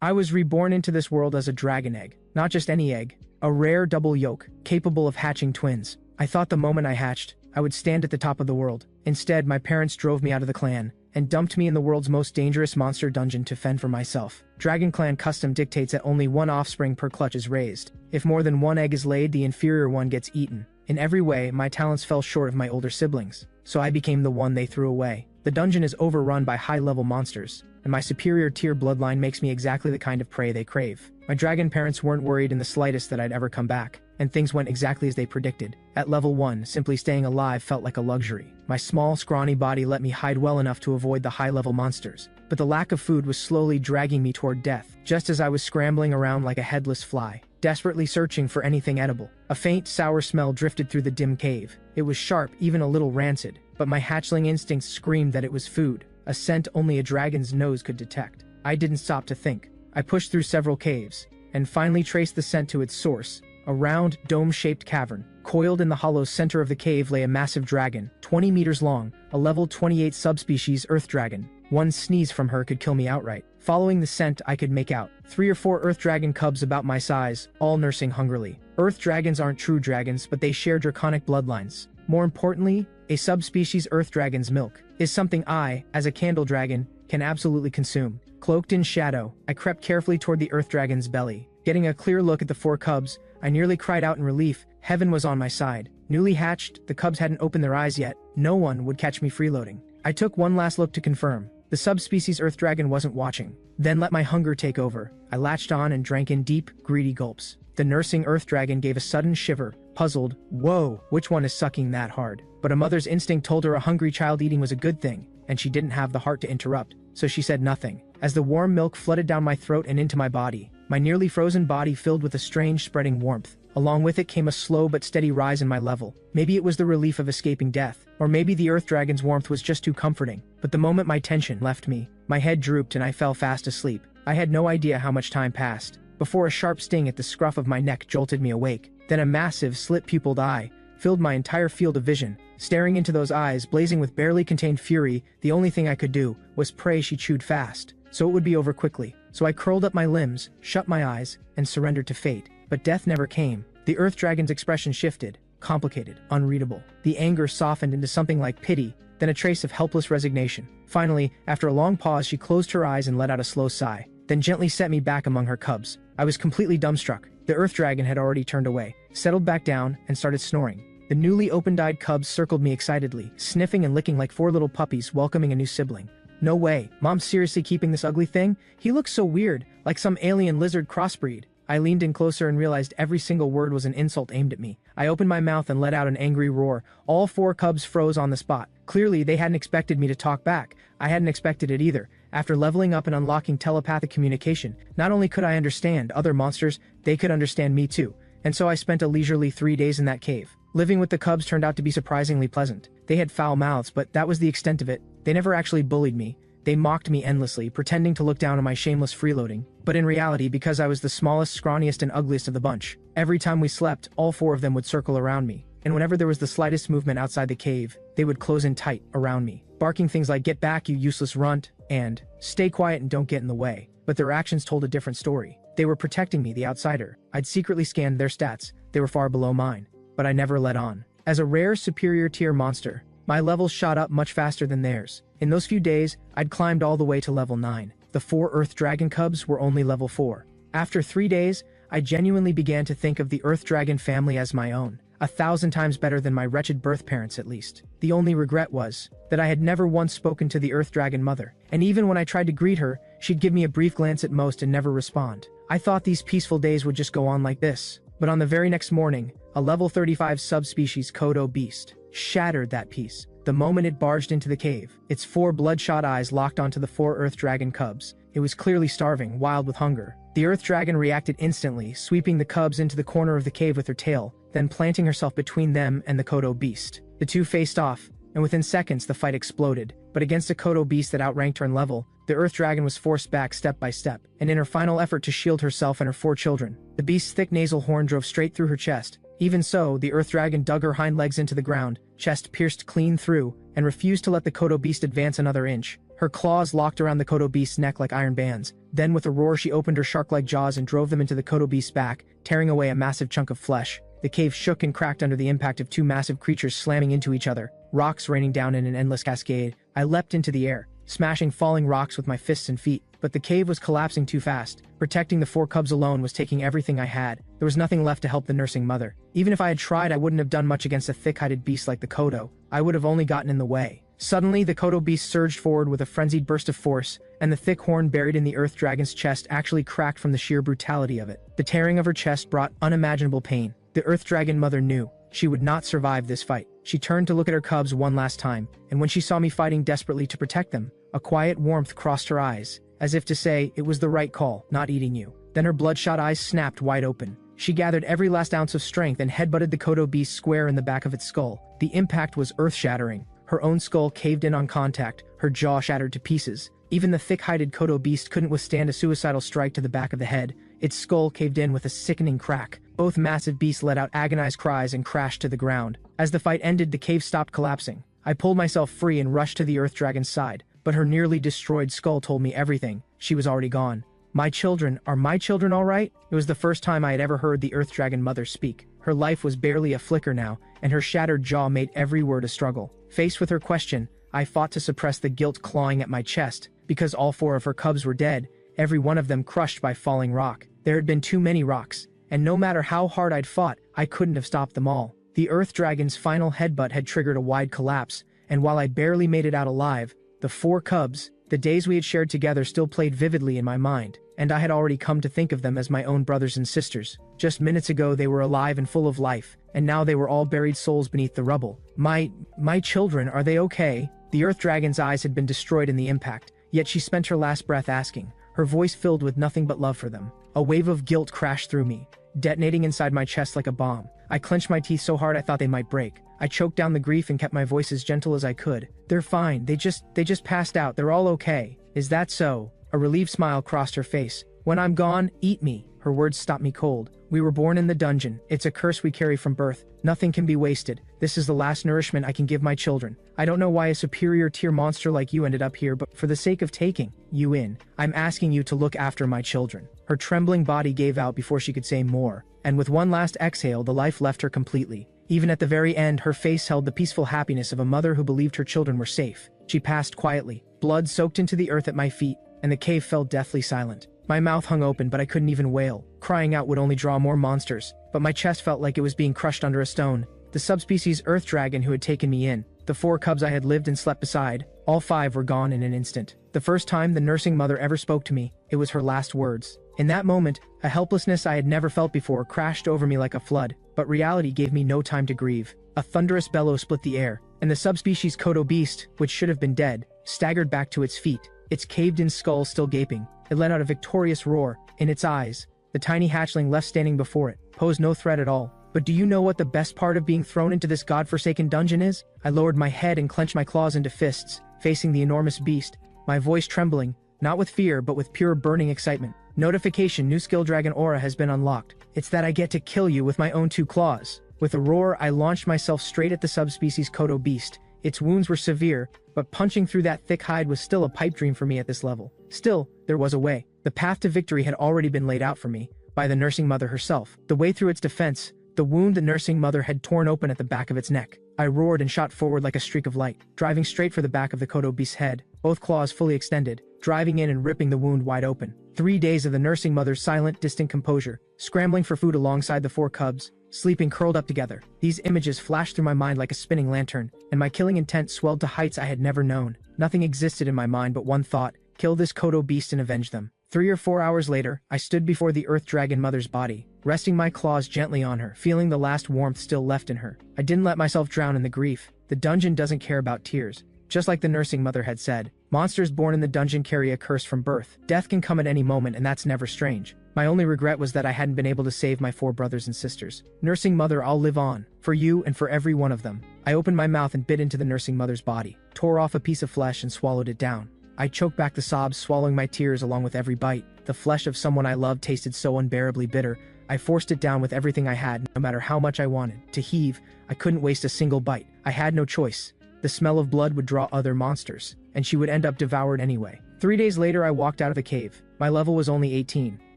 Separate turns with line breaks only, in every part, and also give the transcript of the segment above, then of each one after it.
I was reborn into this world as a dragon egg, not just any egg, a rare double yolk, capable of hatching twins. I thought the moment I hatched, I would stand at the top of the world. Instead, my parents drove me out of the clan and dumped me in the world's most dangerous monster dungeon to fend for myself. Dragon Clan custom dictates that only one offspring per clutch is raised. If more than one egg is laid, the inferior one gets eaten. In every way, my talents fell short of my older siblings, so I became the one they threw away. The dungeon is overrun by high-level monsters, and my superior tier bloodline makes me exactly the kind of prey they crave. My dragon parents weren't worried in the slightest that I'd ever come back, and things went exactly as they predicted. At level 1, simply staying alive felt like a luxury. My small, scrawny body let me hide well enough to avoid the high-level monsters, but the lack of food was slowly dragging me toward death, just as I was scrambling around like a headless fly, desperately searching for anything edible. A faint, sour smell drifted through the dim cave. It was sharp, even a little rancid, but my hatchling instincts screamed that it was food, a scent only a dragon's nose could detect. I didn't stop to think. I pushed through several caves, and finally traced the scent to its source. A round, dome-shaped cavern. Coiled in the hollow center of the cave lay a massive dragon, 20 meters long, a level 28 subspecies earth dragon. One sneeze from her could kill me outright. Following the scent, I could make out 3 or 4 earth dragon cubs about my size, all nursing hungrily. Earth dragons aren't true dragons, but they share draconic bloodlines. More importantly, a subspecies earth dragon's milk is something I, as a candle dragon, can absolutely consume. Cloaked in shadow, I crept carefully toward the earth dragon's belly. Getting a clear look at the 4 cubs, I nearly cried out in relief. Heaven was on my side. Newly hatched, the cubs hadn't opened their eyes yet. No one would catch me freeloading. I took one last look to confirm. The subspecies earth dragon wasn't watching. Then let my hunger take over. I latched on and drank in deep, greedy gulps. The nursing earth dragon gave a sudden shiver, puzzled. Whoa, which one is sucking that hard? But a mother's instinct told her a hungry child eating was a good thing, and she didn't have the heart to interrupt, so she said nothing. As the warm milk flooded down my throat and into my body, my nearly frozen body filled with a strange spreading warmth. Along with it came a slow but steady rise in my level. Maybe it was the relief of escaping death, or maybe the earth dragon's warmth was just too comforting. But the moment my tension left me, my head drooped and I fell fast asleep. I had no idea how much time passed, before a sharp sting at the scruff of my neck jolted me awake. Then a massive, slit-pupiled eye filled my entire field of vision. Staring into those eyes, blazing with barely contained fury, the only thing I could do was pray she chewed fast, so it would be over quickly. So I curled up my limbs, shut my eyes, and surrendered to fate. But death never came. The earth dragon's expression shifted, complicated, unreadable. The anger softened into something like pity, then a trace of helpless resignation. Finally, after a long pause, she closed her eyes and let out a slow sigh, then gently set me back among her cubs. I was completely dumbstruck. The earth dragon had already turned away, settled back down, and started snoring. The newly open-eyed cubs circled me excitedly, sniffing and licking like 4 little puppies welcoming a new sibling. No way, Mom's seriously keeping this ugly thing? He looks so weird, like some alien lizard crossbreed. I leaned in closer and realized every single word was an insult aimed at me. I opened my mouth and let out an angry roar. All 4 cubs froze on the spot. Clearly, they hadn't expected me to talk back. I hadn't expected it either. After leveling up and unlocking telepathic communication, not only could I understand other monsters, they could understand me too. And so I spent a leisurely 3 days in that cave. Living with the cubs turned out to be surprisingly pleasant. They had foul mouths, but that was the extent of it. They never actually bullied me. They mocked me endlessly, pretending to look down on my shameless freeloading. But in reality, because I was the smallest, scrawniest, and ugliest of the bunch, every time we slept, all 4 of them would circle around me. And whenever there was the slightest movement outside the cave, they would close in tight around me, barking things like "Get back, you useless runt," and "Stay quiet and don't get in the way." But their actions told a different story. They were protecting me, the outsider. I'd secretly scanned their stats. They were far below mine. But I never let on. As a rare superior tier monster, my levels shot up much faster than theirs. In those few days, I'd climbed all the way to level 9. The 4 Earth Dragon cubs were only level 4. After 3 days, I genuinely began to think of the Earth Dragon family as my own. 1,000 times better than my wretched birth parents, at least. The only regret was that I had never once spoken to the Earth Dragon mother, and even when I tried to greet her, she'd give me a brief glance at most and never respond. I thought these peaceful days would just go on like this. But on the very next morning, a level 35 subspecies Kodo beast shattered that peace. The moment it barged into the cave, its 4 bloodshot eyes locked onto the 4 Earth Dragon cubs. It was clearly starving, wild with hunger. The Earth Dragon reacted instantly, sweeping the cubs into the corner of the cave with her tail, then planting herself between them and the Kodo beast. The two faced off, and within seconds the fight exploded. But against a Kodo beast that outranked her in level, the Earth Dragon was forced back step by step, and in her final effort to shield herself and her 4 children, the beast's thick nasal horn drove straight through her chest. Even so, the Earth Dragon dug her hind legs into the ground, chest pierced clean through, and refused to let the Kodo beast advance another inch. Her claws locked around the Kodo beast's neck like iron bands. Then with a roar she opened her shark-like jaws and drove them into the Kodo beast's back, tearing away a massive chunk of flesh. The cave shook and cracked under the impact of two massive creatures slamming into each other, rocks raining down in an endless cascade. I leapt into the air, smashing falling rocks with my fists and feet, but the cave was collapsing too fast. Protecting the 4 cubs alone was taking everything I had. There was nothing left to help the nursing mother. Even if I had tried, I wouldn't have done much against a thick-hided beast like the Kodo. I would have only gotten in the way. Suddenly, the Kodo beast surged forward with a frenzied burst of force, and the thick horn buried in the earth dragon's chest actually cracked from the sheer brutality of it. The tearing of her chest brought unimaginable pain. The earth dragon mother knew she would not survive this fight. She turned to look at her cubs one last time, and when she saw me fighting desperately to protect them, a quiet warmth crossed her eyes, as if to say, it was the right call, not eating you. Then her bloodshot eyes snapped wide open. She gathered every last ounce of strength and headbutted the Kodo beast square in the back of its skull. The impact was earth-shattering. Her own skull caved in on contact, her jaw shattered to pieces. Even the thick-hided Kodo beast couldn't withstand a suicidal strike to the back of the head. Its skull caved in with a sickening crack. Both massive beasts let out agonized cries and crashed to the ground. As the fight ended, the cave stopped collapsing. I pulled myself free and rushed to the earth dragon's side, but her nearly destroyed skull told me everything. She was already gone. My children, are my children all right? It was the first time I had ever heard the earth dragon mother speak. Her life was barely a flicker now, and her shattered jaw made every word a struggle. Faced with her question, I fought to suppress the guilt clawing at my chest, because all 4 of her cubs were dead, every one of them crushed by falling rock. There had been too many rocks, and no matter how hard I'd fought, I couldn't have stopped them all. The earth dragon's final headbutt had triggered a wide collapse, and while I barely made it out alive, the 4 cubs, the days we had shared together, still played vividly in my mind, and I had already come to think of them as my own brothers and sisters. Just minutes ago they were alive and full of life, and now they were all buried souls beneath the rubble. My children, are they okay? The earth dragon's eyes had been destroyed in the impact, yet she spent her last breath asking, her voice filled with nothing but love for them. A wave of guilt crashed through me, detonating inside my chest like a bomb. I clenched my teeth so hard I thought they might break. I choked down the grief and kept my voice as gentle as I could. They're fine, they just passed out, they're all okay. Is that so? A relieved smile crossed her face. When I'm gone, eat me. Her words stopped me cold. We were born in the dungeon. It's a curse we carry from birth. Nothing can be wasted. This is the last nourishment I can give my children. I don't know why a superior tier monster like you ended up here, but for the sake of taking you in, I'm asking you to look after my children. Her trembling body gave out before she could say more, and with one last exhale, the life left her completely. Even at the very end, her face held the peaceful happiness of a mother who believed her children were safe. She passed quietly. Blood soaked into the earth at my feet, and the cave fell deathly silent. My mouth hung open, but I couldn't even wail. Crying out would only draw more monsters, but my chest felt like it was being crushed under a stone. The subspecies earth dragon who had taken me in, the 4 cubs I had lived and slept beside, all 5 were gone in an instant. The first time the nursing mother ever spoke to me, it was her last words. In that moment, a helplessness I had never felt before crashed over me like a flood, but reality gave me no time to grieve. A thunderous bellow split the air, and the subspecies Kodo beast, which should have been dead, staggered back to its feet, its caved-in skull still gaping. It let out a victorious roar. In its eyes, the tiny hatchling left standing before it posed no threat at all. But do you know what the best part of being thrown into this godforsaken dungeon is? I lowered my head and clenched my claws into fists, facing the enormous beast, my voice trembling, not with fear but with pure burning excitement. Notification: new skill dragon aura has been unlocked. It's that I get to kill you with my own 2 claws. With a roar, I launched myself straight at the subspecies Kodo beast. Its wounds were severe, but punching through that thick hide was still a pipe dream for me at this level. Still, there was a way. The path to victory had already been laid out for me, by the nursing mother herself. The way through its defense, the wound the nursing mother had torn open at the back of its neck. I roared and shot forward like a streak of light, driving straight for the back of the Kodo beast's head, both claws fully extended, driving in and ripping the wound wide open. 3 days of the nursing mother's silent, distant composure, scrambling for food alongside the 4 cubs, sleeping curled up together. These images flashed through my mind like a spinning lantern, and my killing intent swelled to heights I had never known. Nothing existed in my mind but one thought: kill this Kodo beast and avenge them. 3 or 4 hours later, I stood before the earth dragon mother's body, resting my claws gently on her, feeling the last warmth still left in her. I didn't let myself drown in the grief. The dungeon doesn't care about tears. Just like the nursing mother had said, monsters born in the dungeon carry a curse from birth. Death can come at any moment, and that's never strange. My only regret was that I hadn't been able to save my 4 brothers and sisters. Nursing mother, I'll live on. For you and for every one of them. I opened my mouth and bit into the nursing mother's body, tore off a piece of flesh and swallowed it down. I choked back the sobs, swallowing my tears along with every bite. The flesh of someone I loved tasted so unbearably bitter. I forced it down with everything I had, no matter how much I wanted to heave. I couldn't waste a single bite. I had no choice. the smell of blood would draw other monsters, and she would end up devoured anyway. 3 days later I walked out of the cave. My level was only 18,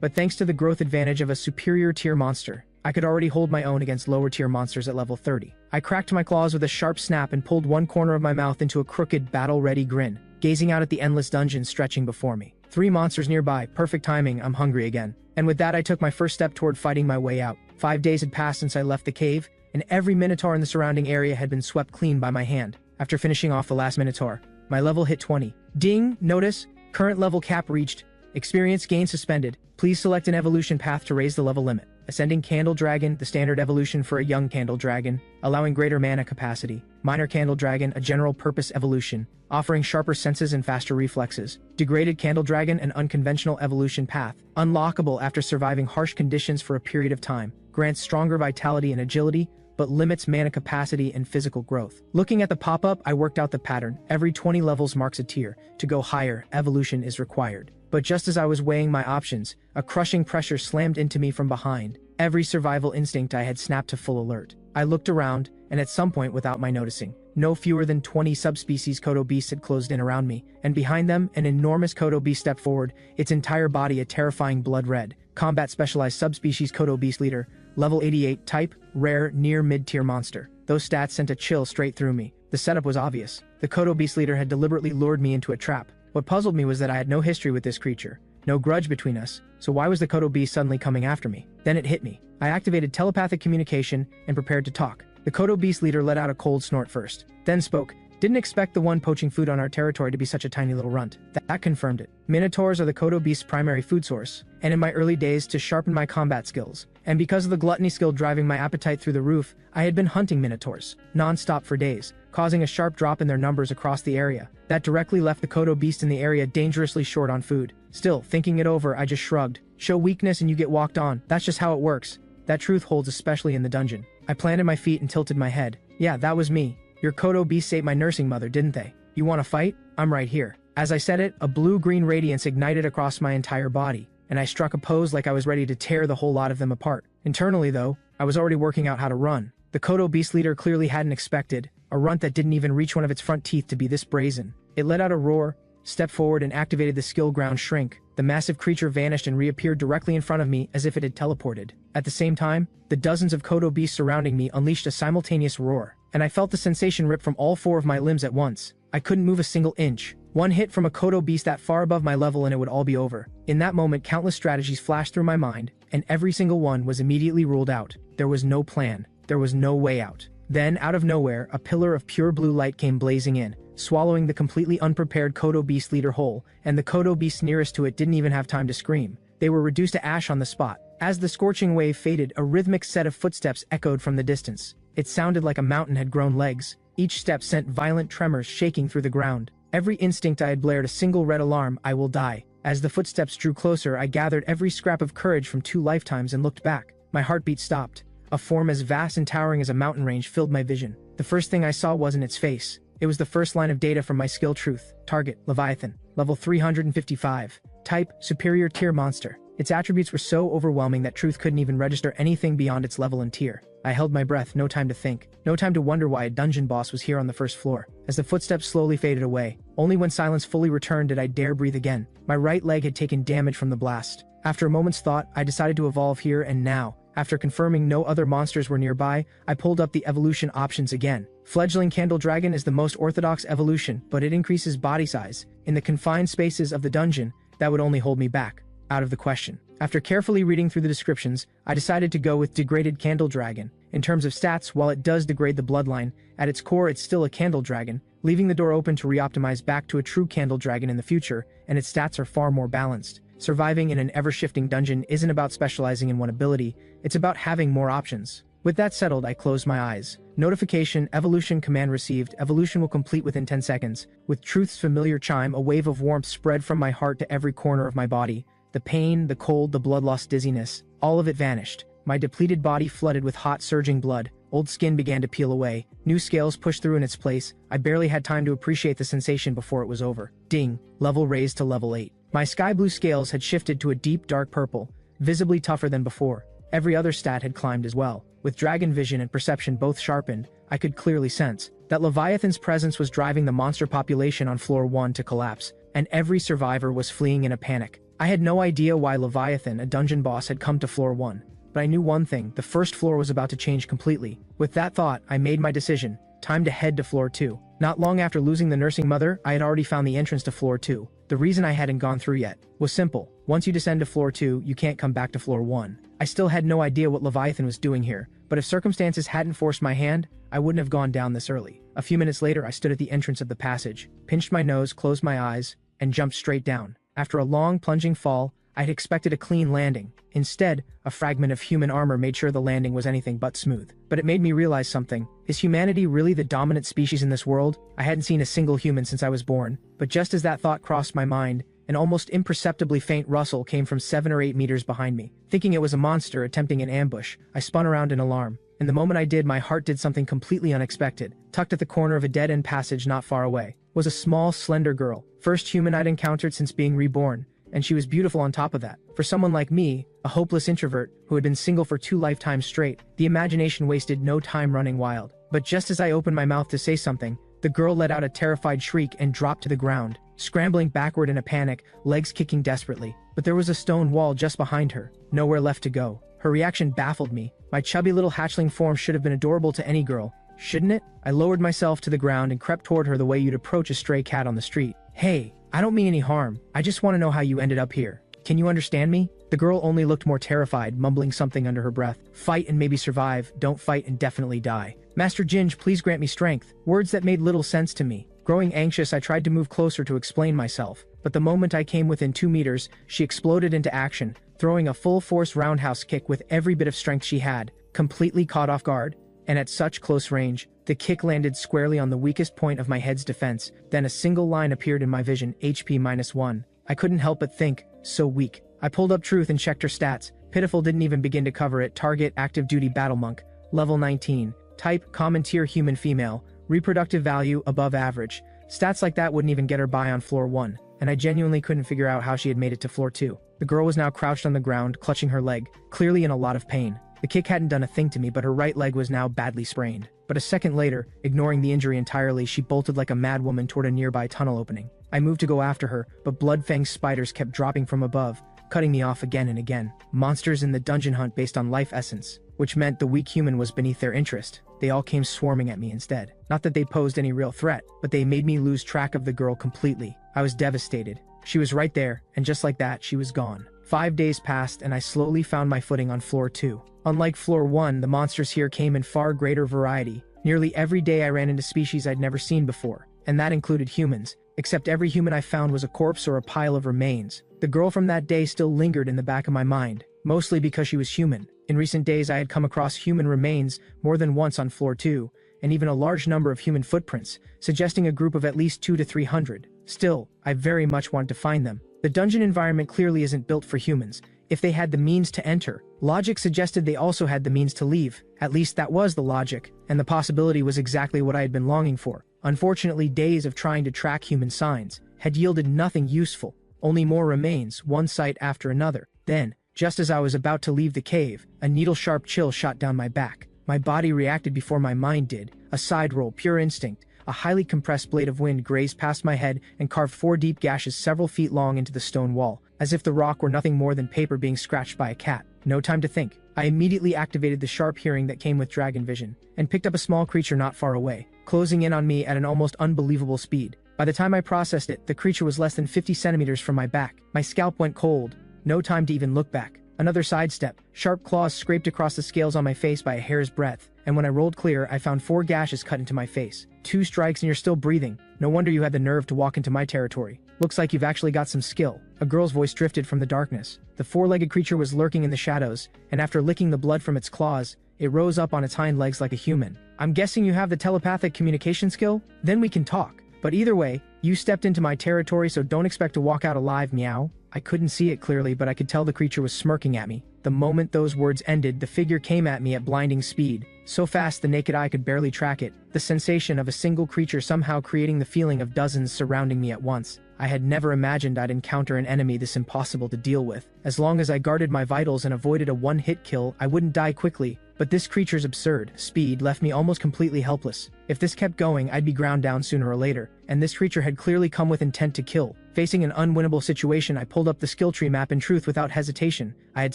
but thanks to the growth advantage of a superior tier monster, I could already hold my own against lower tier monsters at level 30. I cracked my claws with a sharp snap and pulled one corner of my mouth into a crooked, battle-ready grin, gazing out at the endless dungeon stretching before me. 3 monsters nearby, perfect timing, I'm hungry again. And with that I took my first step toward fighting my way out. 5 days had passed since I left the cave, and every minotaur in the surrounding area had been swept clean by my hand. After finishing off the last minotaur, my level hit 20. Ding! Notice, current level cap reached. Experience gain suspended. Please select an evolution path to raise the level limit. Ascending Candle Dragon, the standard evolution for a young Candle Dragon, allowing greater mana capacity. Minor Candle Dragon, a general purpose evolution, offering sharper senses and faster reflexes. Degraded Candle Dragon, an unconventional evolution path, unlockable after surviving harsh conditions for a period of time, grants stronger vitality and agility, but limits mana capacity and physical growth. Looking at the pop-up, I worked out the pattern. Every 20 levels marks a tier. To go higher, evolution is required. But just as I was weighing my options, a crushing pressure slammed into me from behind. Every survival instinct I had snapped to full alert. I looked around, and at some point without my noticing, no fewer than 20 subspecies Kodo beasts had closed in around me, and behind them, an enormous Kodo beast stepped forward, its entire body a terrifying blood red. Combat specialized subspecies Kodo beast leader, level 88, type, rare, near mid-tier monster. Those stats sent a chill straight through me. The setup was obvious. The Kodo beast leader had deliberately lured me into a trap. What puzzled me was that I had no history with this creature, no grudge between us, so why was the Kodo beast suddenly coming after me? Then it hit me. I activated telepathic communication and prepared to talk. The Kodo beast leader let out a cold snort first, then spoke. Didn't expect the one poaching food on our territory to be such a tiny little runt. That confirmed it. Minotaurs are the Kodo beast's primary food source, and in my early days to sharpen my combat skills, and because of the gluttony skill driving my appetite through the roof, I had been hunting minotaurs, non-stop for days, causing a sharp drop in their numbers across the area. That directly left the Kodo beast in the area dangerously short on food. Still, thinking it over, I just shrugged. Show weakness and you get walked on. That's just how it works. That truth holds especially in the dungeon. I planted my feet and tilted my head. Yeah, that was me. Your Kodo beasts ate my nursing mother, didn't they? You want to fight? I'm right here. As I said it, a blue-green radiance ignited across my entire body, and I struck a pose like I was ready to tear the whole lot of them apart. Internally, though, I was already working out how to run. The Kodo beast leader clearly hadn't expected a runt that didn't even reach one of its front teeth to be this brazen. It let out a roar, stepped forward and activated the skill ground shrink. The massive creature vanished and reappeared directly in front of me as if it had teleported. At the same time, the dozens of Kodo beasts surrounding me unleashed a simultaneous roar, and I felt the sensation rip from all 4 of my limbs at once. I couldn't move a single inch. One hit from a Kodo beast that far above my level and it would all be over. In that moment, countless strategies flashed through my mind, and every single one was immediately ruled out. There was no plan. There was no way out. Then, out of nowhere, a pillar of pure blue light came blazing in, swallowing the completely unprepared Kodo beast leader whole, and the Kodo beasts nearest to it didn't even have time to scream. They were reduced to ash on the spot. As the scorching wave faded, a rhythmic set of footsteps echoed from the distance. It sounded like a mountain had grown legs. Each step sent violent tremors shaking through the ground. Every instinct I had blared a single red alarm, I will die. As the footsteps drew closer, I gathered every scrap of courage from 2 lifetimes and looked back. My heartbeat stopped. A form as vast and towering as a mountain range filled my vision. The first thing I saw wasn't its face. It was the first line of data from my skill truth. Target, Leviathan. Level 355. Type, superior tier monster. Its attributes were so overwhelming that truth couldn't even register anything beyond its level and tier. I held my breath, no time to think. No time to wonder why a dungeon boss was here on the first floor. As the footsteps slowly faded away, only when silence fully returned did I dare breathe again. My right leg had taken damage from the blast. After a moment's thought, I decided to evolve here and now. After confirming no other monsters were nearby, I pulled up the evolution options again. Fledgling Candle Dragon is the most orthodox evolution, but it increases body size. In the confined spaces of the dungeon, that would only hold me back. Out of the question. After carefully reading through the descriptions, I decided to go with Degraded Candle Dragon. In terms of stats, while it does degrade the bloodline, at its core it's still a Candle Dragon, leaving the door open to re-optimize back to a true Candle Dragon in the future, and its stats are far more balanced. Surviving in an ever-shifting dungeon isn't about specializing in one ability, it's about having more options. With that settled, I closed my eyes. Notification, evolution command received, evolution will complete within 10 seconds. With truth's familiar chime, a wave of warmth spread from my heart to every corner of my body. The pain, the cold, the blood-loss dizziness, all of it vanished. My depleted body flooded with hot, surging blood. Old skin began to peel away. New scales pushed through in its place. I barely had time to appreciate the sensation before it was over. Ding. Level raised to level 8. My sky blue scales had shifted to a deep dark purple, visibly tougher than before. Every other stat had climbed as well. With dragon vision and perception both sharpened, I could clearly sense that Leviathan's presence was driving the monster population on floor 1 to collapse, and every survivor was fleeing in a panic. I had no idea why Leviathan, a dungeon boss, had come to floor 1, but I knew one thing: the first floor was about to change completely. With that thought, I made my decision. Time to head to floor 2. Not long after losing the nursing mother, I had already found the entrance to floor 2. The reason I hadn't gone through yet was simple. Once you descend to floor 2, you can't come back to floor 1. I still had no idea what Leviathan was doing here, but if circumstances hadn't forced my hand, I wouldn't have gone down this early. A few minutes later, I stood at the entrance of the passage, pinched my nose, closed my eyes, and jumped straight down. After a long, plunging fall, I had expected a clean landing. Instead, a fragment of human armor made sure the landing was anything but smooth. But it made me realize something. Is humanity really the dominant species in this world? I hadn't seen a single human since I was born, but just as that thought crossed my mind, an almost imperceptibly faint rustle came from 7 or 8 meters behind me. Thinking it was a monster attempting an ambush, I spun around in alarm. And the moment I did, my heart did something completely unexpected. Tucked at the corner of a dead-end passage not far away was a small, slender girl. First human I'd encountered since being reborn. And she was beautiful on top of that. For someone like me, a hopeless introvert who had been single for 2 lifetimes straight, the imagination wasted no time running wild. But just as I opened my mouth to say something, the girl let out a terrified shriek and dropped to the ground, scrambling backward in a panic, legs kicking desperately. But there was a stone wall just behind her, nowhere left to go. Her reaction baffled me. My chubby little hatchling form should have been adorable to any girl, shouldn't it? I lowered myself to the ground and crept toward her the way you'd approach a stray cat on the street. Hey, I don't mean any harm. I just want to know how you ended up here. Can you understand me? The girl only looked more terrified, mumbling something under her breath. Fight and maybe survive, don't fight and definitely die. Master Ginge, please grant me strength. Words that made little sense to me. Growing anxious, I tried to move closer to explain myself, but the moment I came within 2 meters, she exploded into action, throwing a full-force roundhouse kick with every bit of strength she had, completely caught off guard. And at such close range, the kick landed squarely on the weakest point of my head's defense. Then a single line appeared in my vision: HP -1. I couldn't help but think, so weak. I pulled up Truth and checked her stats. Pitiful didn't even begin to cover it. Target: active duty battle monk, level 19. Type: common tier human female. Reproductive value: above average. Stats like that wouldn't even get her by on floor 1, and I genuinely couldn't figure out how she had made it to floor 2. The girl was now crouched on the ground, clutching her leg, clearly in a lot of pain. The kick hadn't done a thing to me, but her right leg was now badly sprained. But a second later, ignoring the injury entirely, she bolted like a madwoman toward a nearby tunnel opening. I moved to go after her, but blood-fanged spiders kept dropping from above, cutting me off again and again. Monsters in the dungeon hunt based on life essence, which meant the weak human was beneath their interest. They all came swarming at me instead. Not that they posed any real threat, but they made me lose track of the girl completely. I was devastated. She was right there, and just like that, she was gone. 5 days passed, and I slowly found my footing on floor 2. Unlike floor 1, the monsters here came in far greater variety. Nearly every day I ran into species I'd never seen before, and that included humans. Except every human I found was a corpse or a pile of remains. The girl from that day still lingered in the back of my mind, mostly because she was human. In recent days I had come across human remains more than once on floor 2, and even a large number of human footprints, suggesting a group of at least 200 to 300. Still, I very much wanted to find them. The dungeon environment clearly isn't built for humans. If they had the means to enter, logic suggested they also had the means to leave. At least that was the logic, and the possibility was exactly what I had been longing for. Unfortunately, days of trying to track human signs had yielded nothing useful, only more remains, one site after another. Then, just as I was about to leave the cave, a needle-sharp chill shot down my back. My body reacted before my mind did. A side roll, pure instinct. A highly compressed blade of wind grazed past my head and carved 4 deep gashes several feet long into the stone wall, as if the rock were nothing more than paper being scratched by a cat. No time to think. I immediately activated the sharp hearing that came with dragon vision, and picked up a small creature not far away, closing in on me at an almost unbelievable speed. By the time I processed it, the creature was less than 50 centimeters from my back. My scalp went cold. No time to even look back. Another sidestep. Sharp claws scraped across the scales on my face by a hair's breadth, and when I rolled clear, I found 4 gashes cut into my face. 2 strikes and you're still breathing. No wonder you had the nerve to walk into my territory. Looks like you've actually got some skill. A girl's voice drifted from the darkness. The 4-legged creature was lurking in the shadows, and after licking the blood from its claws, it rose up on its hind legs like a human. I'm guessing you have the telepathic communication skill? Then we can talk. But either way, you stepped into my territory, so don't expect to walk out alive, meow. I couldn't see it clearly, but I could tell the creature was smirking at me. The moment those words ended, the figure came at me at blinding speed, so fast the naked eye could barely track it, the sensation of a single creature somehow creating the feeling of dozens surrounding me at once. I had never imagined I'd encounter an enemy this impossible to deal with. As long as I guarded my vitals and avoided a one-hit kill, I wouldn't die quickly, but this creature's absurd speed left me almost completely helpless. If this kept going, I'd be ground down sooner or later, and this creature had clearly come with intent to kill. Facing an unwinnable situation, I pulled up the skill tree map in truth without hesitation. I had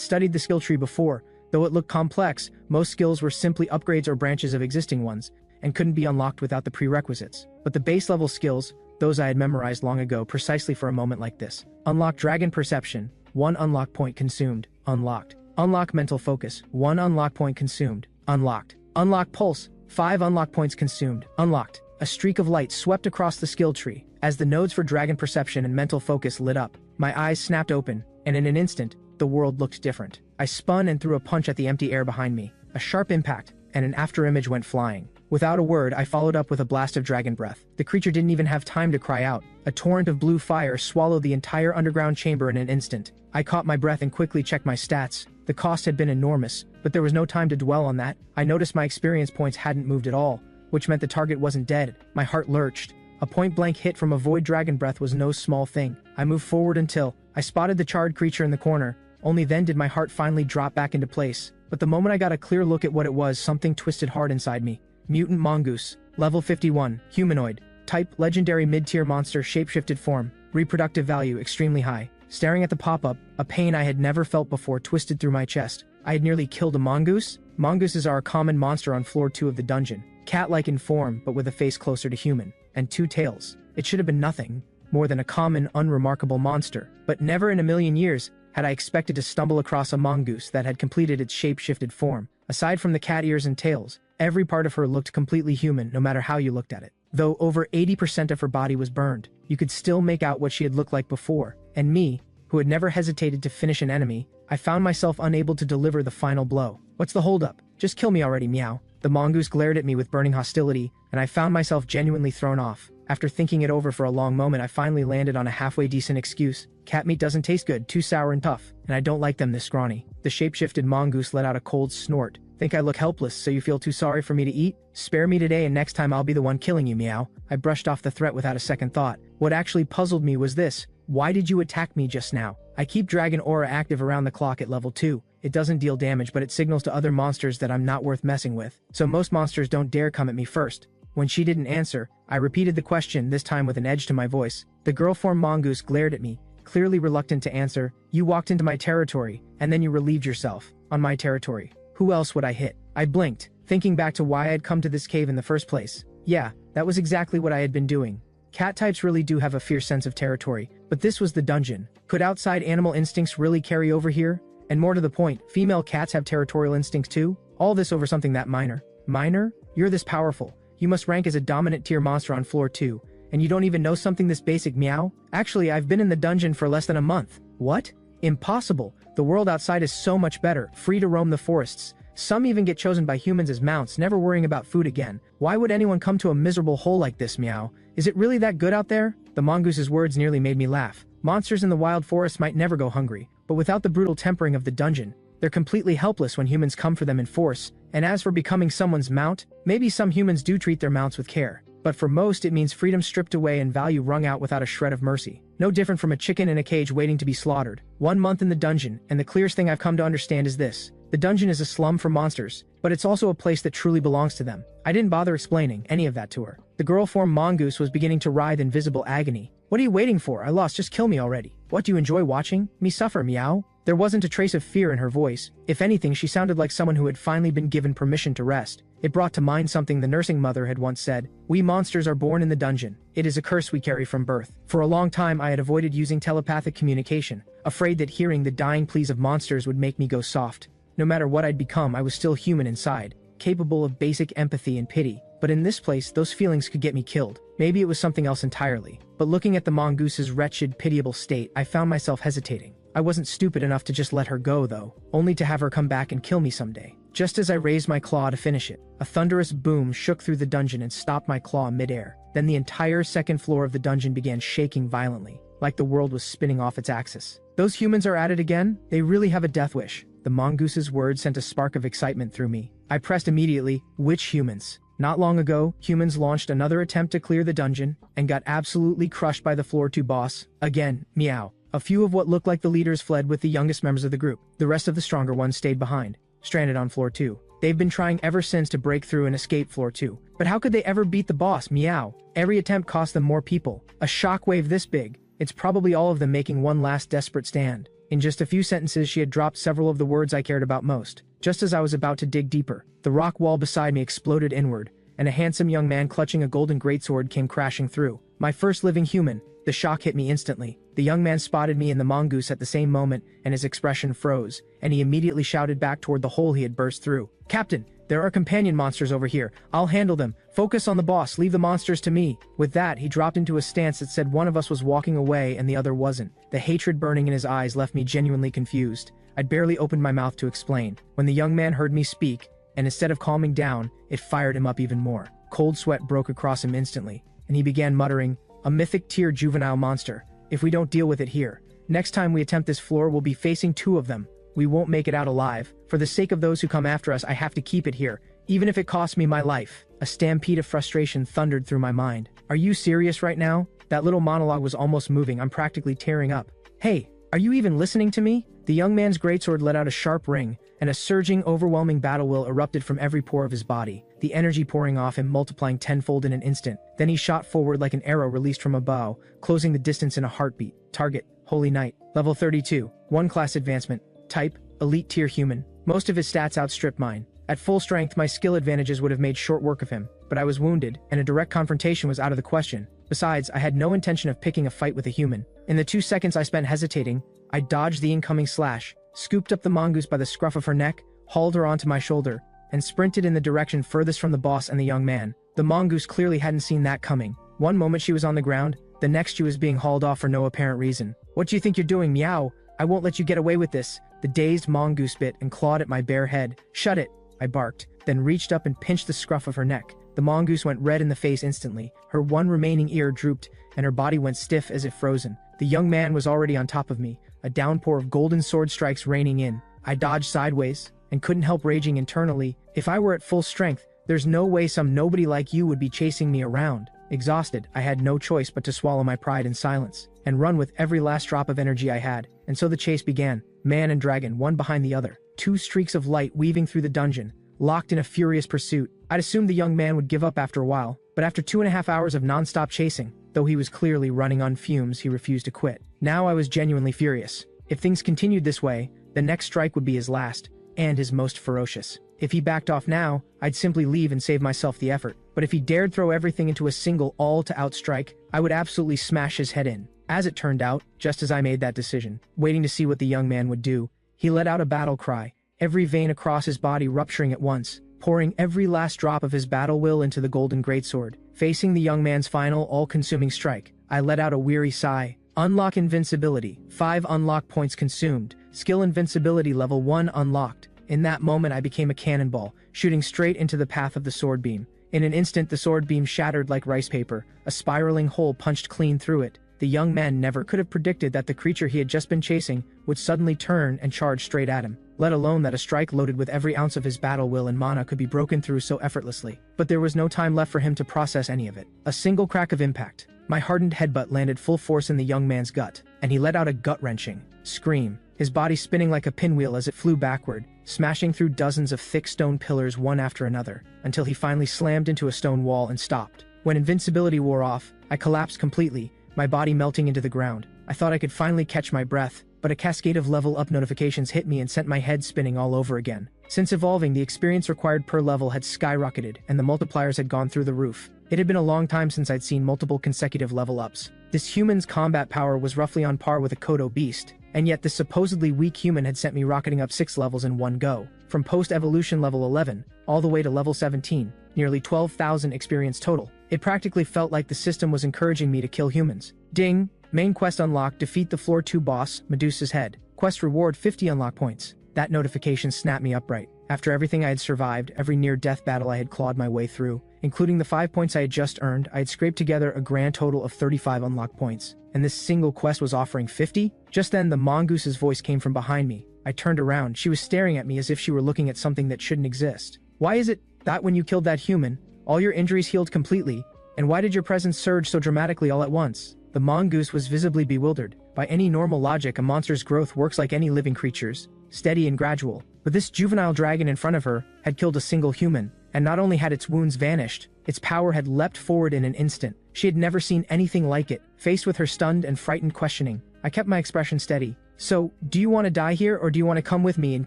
studied the skill tree before. Though it looked complex, most skills were simply upgrades or branches of existing ones, and couldn't be unlocked without the prerequisites. But the base level skills, those I had memorized long ago precisely for a moment like this. Unlock Dragon Perception, 1 unlock point consumed, unlocked. Unlock Mental Focus, 1 unlock point consumed, unlocked. Unlock Pulse, 5 unlock points consumed, unlocked. A streak of light swept across the skill tree. As the nodes for Dragon Perception and Mental Focus lit up, my eyes snapped open, and in an instant, the world looked different. I spun and threw a punch at the empty air behind me. A sharp impact, and an afterimage went flying. Without a word, I followed up with a blast of dragon breath. The creature didn't even have time to cry out. A torrent of blue fire swallowed the entire underground chamber in an instant. I caught my breath and quickly checked my stats. The cost had been enormous, but there was no time to dwell on that. I noticed my experience points hadn't moved at all, which meant the target wasn't dead. My heart lurched. A point-blank hit from a void dragon breath was no small thing. I moved forward until I spotted the charred creature in the corner. Only then did my heart finally drop back into place. But the moment I got a clear look at what it was, something twisted hard inside me. Mutant Mongoose, level 51, humanoid, type legendary mid-tier monster, shapeshifted form, reproductive value extremely high. Staring at the pop-up, a pain I had never felt before twisted through my chest. I had nearly killed a mongoose? Mongooses are a common monster on floor 2 of the dungeon, cat-like in form but with a face closer to human, and 2 tails. It should have been nothing more than a common, unremarkable monster, but never in a million years had I expected to stumble across a mongoose that had completed its shape-shifted form. Aside from the cat ears and tails, every part of her looked completely human no matter how you looked at it. Though over 80% of her body was burned, you could still make out what she had looked like before. And me, who had never hesitated to finish an enemy, I found myself unable to deliver the final blow. What's the holdup? Just kill me already, meow. The mongoose glared at me with burning hostility, and I found myself genuinely thrown off. After thinking it over for a long moment, I finally landed on a halfway decent excuse. Cat meat doesn't taste good, too sour and tough, and I don't like them this scrawny. The shape-shifted mongoose let out a cold snort. Think I look helpless, so you feel too sorry for me to eat? Spare me today and next time I'll be the one killing you, meow. I brushed off the threat without a second thought. What actually puzzled me was this. Why did you attack me just now? I keep Dragon Aura active around the clock at level 2. It doesn't deal damage, but it signals to other monsters that I'm not worth messing with. So most monsters don't dare come at me first. When she didn't answer, I repeated the question, this time with an edge to my voice. The girl-form mongoose glared at me, clearly reluctant to answer. You walked into my territory, and then you relieved yourself. On my territory. Who else would I hit? I blinked, thinking back to why I had come to this cave in the first place. Yeah, that was exactly what I had been doing. Cat types really do have a fierce sense of territory, but this was the dungeon. Could outside animal instincts really carry over here? And more to the point, female cats have territorial instincts too? All this over something that minor. Minor? You're this powerful. You must rank as a dominant tier monster on floor 2, and you don't even know something this basic, meow? Actually, I've been in the dungeon for less than a month. What? Impossible. The world outside is so much better, free to roam the forests. Some even get chosen by humans as mounts, never worrying about food again. Why would anyone come to a miserable hole like this, meow? Is it really that good out there? The mongoose's words nearly made me laugh. Monsters in the wild forest might never go hungry, but without the brutal tempering of the dungeon, they're completely helpless when humans come for them in force. And as for becoming someone's mount, maybe some humans do treat their mounts with care. But for most, it means freedom stripped away and value wrung out without a shred of mercy. No different from a chicken in a cage waiting to be slaughtered. 1 month in the dungeon, and the clearest thing I've come to understand is this. The dungeon is a slum for monsters, but it's also a place that truly belongs to them. I didn't bother explaining any of that to her. The girl-form mongoose was beginning to writhe in visible agony. What are you waiting for? I lost, just kill me already. What, do you enjoy watching me suffer, meow? There wasn't a trace of fear in her voice. If anything, she sounded like someone who had finally been given permission to rest. It brought to mind something the nursing mother had once said. We monsters are born in the dungeon. It is a curse we carry from birth. For a long time I had avoided using telepathic communication, afraid that hearing the dying pleas of monsters would make me go soft. No matter what I'd become, I was still human inside, capable of basic empathy and pity. But in this place, those feelings could get me killed. Maybe it was something else entirely. But looking at the mongoose's wretched, pitiable state, I found myself hesitating. I wasn't stupid enough to just let her go, though, only to have her come back and kill me someday. Just as I raised my claw to finish it, a thunderous boom shook through the dungeon and stopped my claw midair. Then the entire second floor of the dungeon began shaking violently, like the world was spinning off its axis. Those humans are at it again? They really have a death wish. The The mongoose's words sent a spark of excitement through me. I pressed immediately, which humans? Not long ago, humans launched another attempt to clear the dungeon, and got absolutely crushed by the floor 2 boss. Again, meow. A few of what looked like the leaders fled with the youngest members of the group. The rest of the stronger ones stayed behind, stranded on floor 2. They've been trying ever since to break through and escape floor 2. But how could they ever beat the boss? Meow. Every attempt cost them more people. A shockwave this big. It's probably all of them making one last desperate stand. In just a few sentences, she had dropped several of the words I cared about most. Just as I was about to dig deeper, the rock wall beside me exploded inward, and a handsome young man clutching a golden greatsword came crashing through. My first living human. The shock hit me instantly. The young man spotted me and the mongoose at the same moment, and his expression froze, and he immediately shouted back toward the hole he had burst through. "Captain, there are companion monsters over here. I'll handle them. Focus on the boss. Leave the monsters to me." With that, he dropped into a stance that said one of us was walking away and the other wasn't. The hatred burning in his eyes left me genuinely confused. I'd barely opened my mouth to explain, when the young man heard me speak, and instead of calming down, it fired him up even more. Cold sweat broke across him instantly, and he began muttering, "A mythic tier juvenile monster. If we don't deal with it here, next time we attempt this floor we'll be facing 2 of them. We won't make it out alive. For the sake of those who come after us, I have to keep it here, even if it costs me my life." A stampede of frustration thundered through my mind. Are you serious right now? That little monologue was almost moving. I'm practically tearing up. Hey, are you even listening to me? The young man's greatsword let out a sharp ring, and a surging, overwhelming battle will erupted from every pore of his body, the energy pouring off him multiplying tenfold in an instant. Then he shot forward like an arrow released from a bow, closing the distance in a heartbeat. Target, Holy Knight. Level 32. 1 class advancement. Type, Elite tier human. Most of his stats outstripped mine. At full strength, my skill advantages would have made short work of him, but I was wounded, and a direct confrontation was out of the question. Besides, I had no intention of picking a fight with a human. In the 2 seconds I spent hesitating, I dodged the incoming slash, scooped up the mongoose by the scruff of her neck, hauled her onto my shoulder, and sprinted in the direction furthest from the boss and the young man. The mongoose clearly hadn't seen that coming. One moment she was on the ground, the next she was being hauled off for no apparent reason. "What do you think you're doing, meow? I won't let you get away with this." The dazed mongoose bit and clawed at my bare head. "Shut it," I barked, then reached up and pinched the scruff of her neck. The mongoose went red in the face instantly. Her one remaining ear drooped, and her body went stiff as if frozen. The young man was already on top of me, a downpour of golden sword strikes raining in. I dodged sideways, and couldn't help raging internally. If I were at full strength, there's no way some nobody like you would be chasing me around. Exhausted, I had no choice but to swallow my pride in silence, and run with every last drop of energy I had. And so the chase began, man and dragon, one behind the other. 2 streaks of light weaving through the dungeon, locked in a furious pursuit. I'd assumed the young man would give up after a while, but after 2.5 hours of non-stop chasing, though he was clearly running on fumes, he refused to quit. Now I was genuinely furious. If things continued this way, the next strike would be his last, and his most ferocious. If he backed off now, I'd simply leave and save myself the effort. But if he dared throw everything into a single all-to-out strike, I would absolutely smash his head in. As it turned out, just as I made that decision, waiting to see what the young man would do, he let out a battle cry, every vein across his body rupturing at once, pouring every last drop of his battle will into the golden greatsword. Facing the young man's final, all-consuming strike, I let out a weary sigh. Unlock invincibility. 5 unlock points consumed. Skill invincibility level 1 unlocked. In that moment I became a cannonball, shooting straight into the path of the sword beam. In an instant the sword beam shattered like rice paper, a spiraling hole punched clean through it. The young man never could have predicted that the creature he had just been chasing would suddenly turn and charge straight at him, let alone that a strike loaded with every ounce of his battle will and mana could be broken through so effortlessly. But there was no time left for him to process any of it. A single crack of impact. My hardened headbutt landed full force in the young man's gut, and he let out a gut-wrenching scream, his body spinning like a pinwheel as it flew backward, smashing through dozens of thick stone pillars one after another, until he finally slammed into a stone wall and stopped. When invincibility wore off, I collapsed completely, my body melting into the ground. I thought I could finally catch my breath, but a cascade of level-up notifications hit me and sent my head spinning all over again. Since evolving, the experience required per level had skyrocketed, and the multipliers had gone through the roof. It had been a long time since I'd seen multiple consecutive level-ups. This human's combat power was roughly on par with a Kodo beast, and yet this supposedly weak human had sent me rocketing up 6 levels in one go, from post-evolution level 11, all the way to level 17, nearly 12,000 experience total. It practically felt like the system was encouraging me to kill humans. Ding! Main quest unlocked, defeat the floor 2 boss, Medusa's head. Quest reward 50 unlock points. That notification snapped me upright. After everything I had survived, every near-death battle I had clawed my way through, including the 5 points I had just earned, I had scraped together a grand total of 35 unlock points. And this single quest was offering 50? Just then the mongoose's voice came from behind me. I turned around. She was staring at me as if she were looking at something that shouldn't exist. Why is it that when you killed that human, all your injuries healed completely? And why did your presence surge so dramatically all at once? The mongoose was visibly bewildered. By any normal logic, a monster's growth works like any living creature's, steady and gradual. But this juvenile dragon in front of her had killed a single human, and not only had its wounds vanished, its power had leapt forward in an instant. She had never seen anything like it. Faced with her stunned and frightened questioning, I kept my expression steady. So, do you want to die here, or do you want to come with me and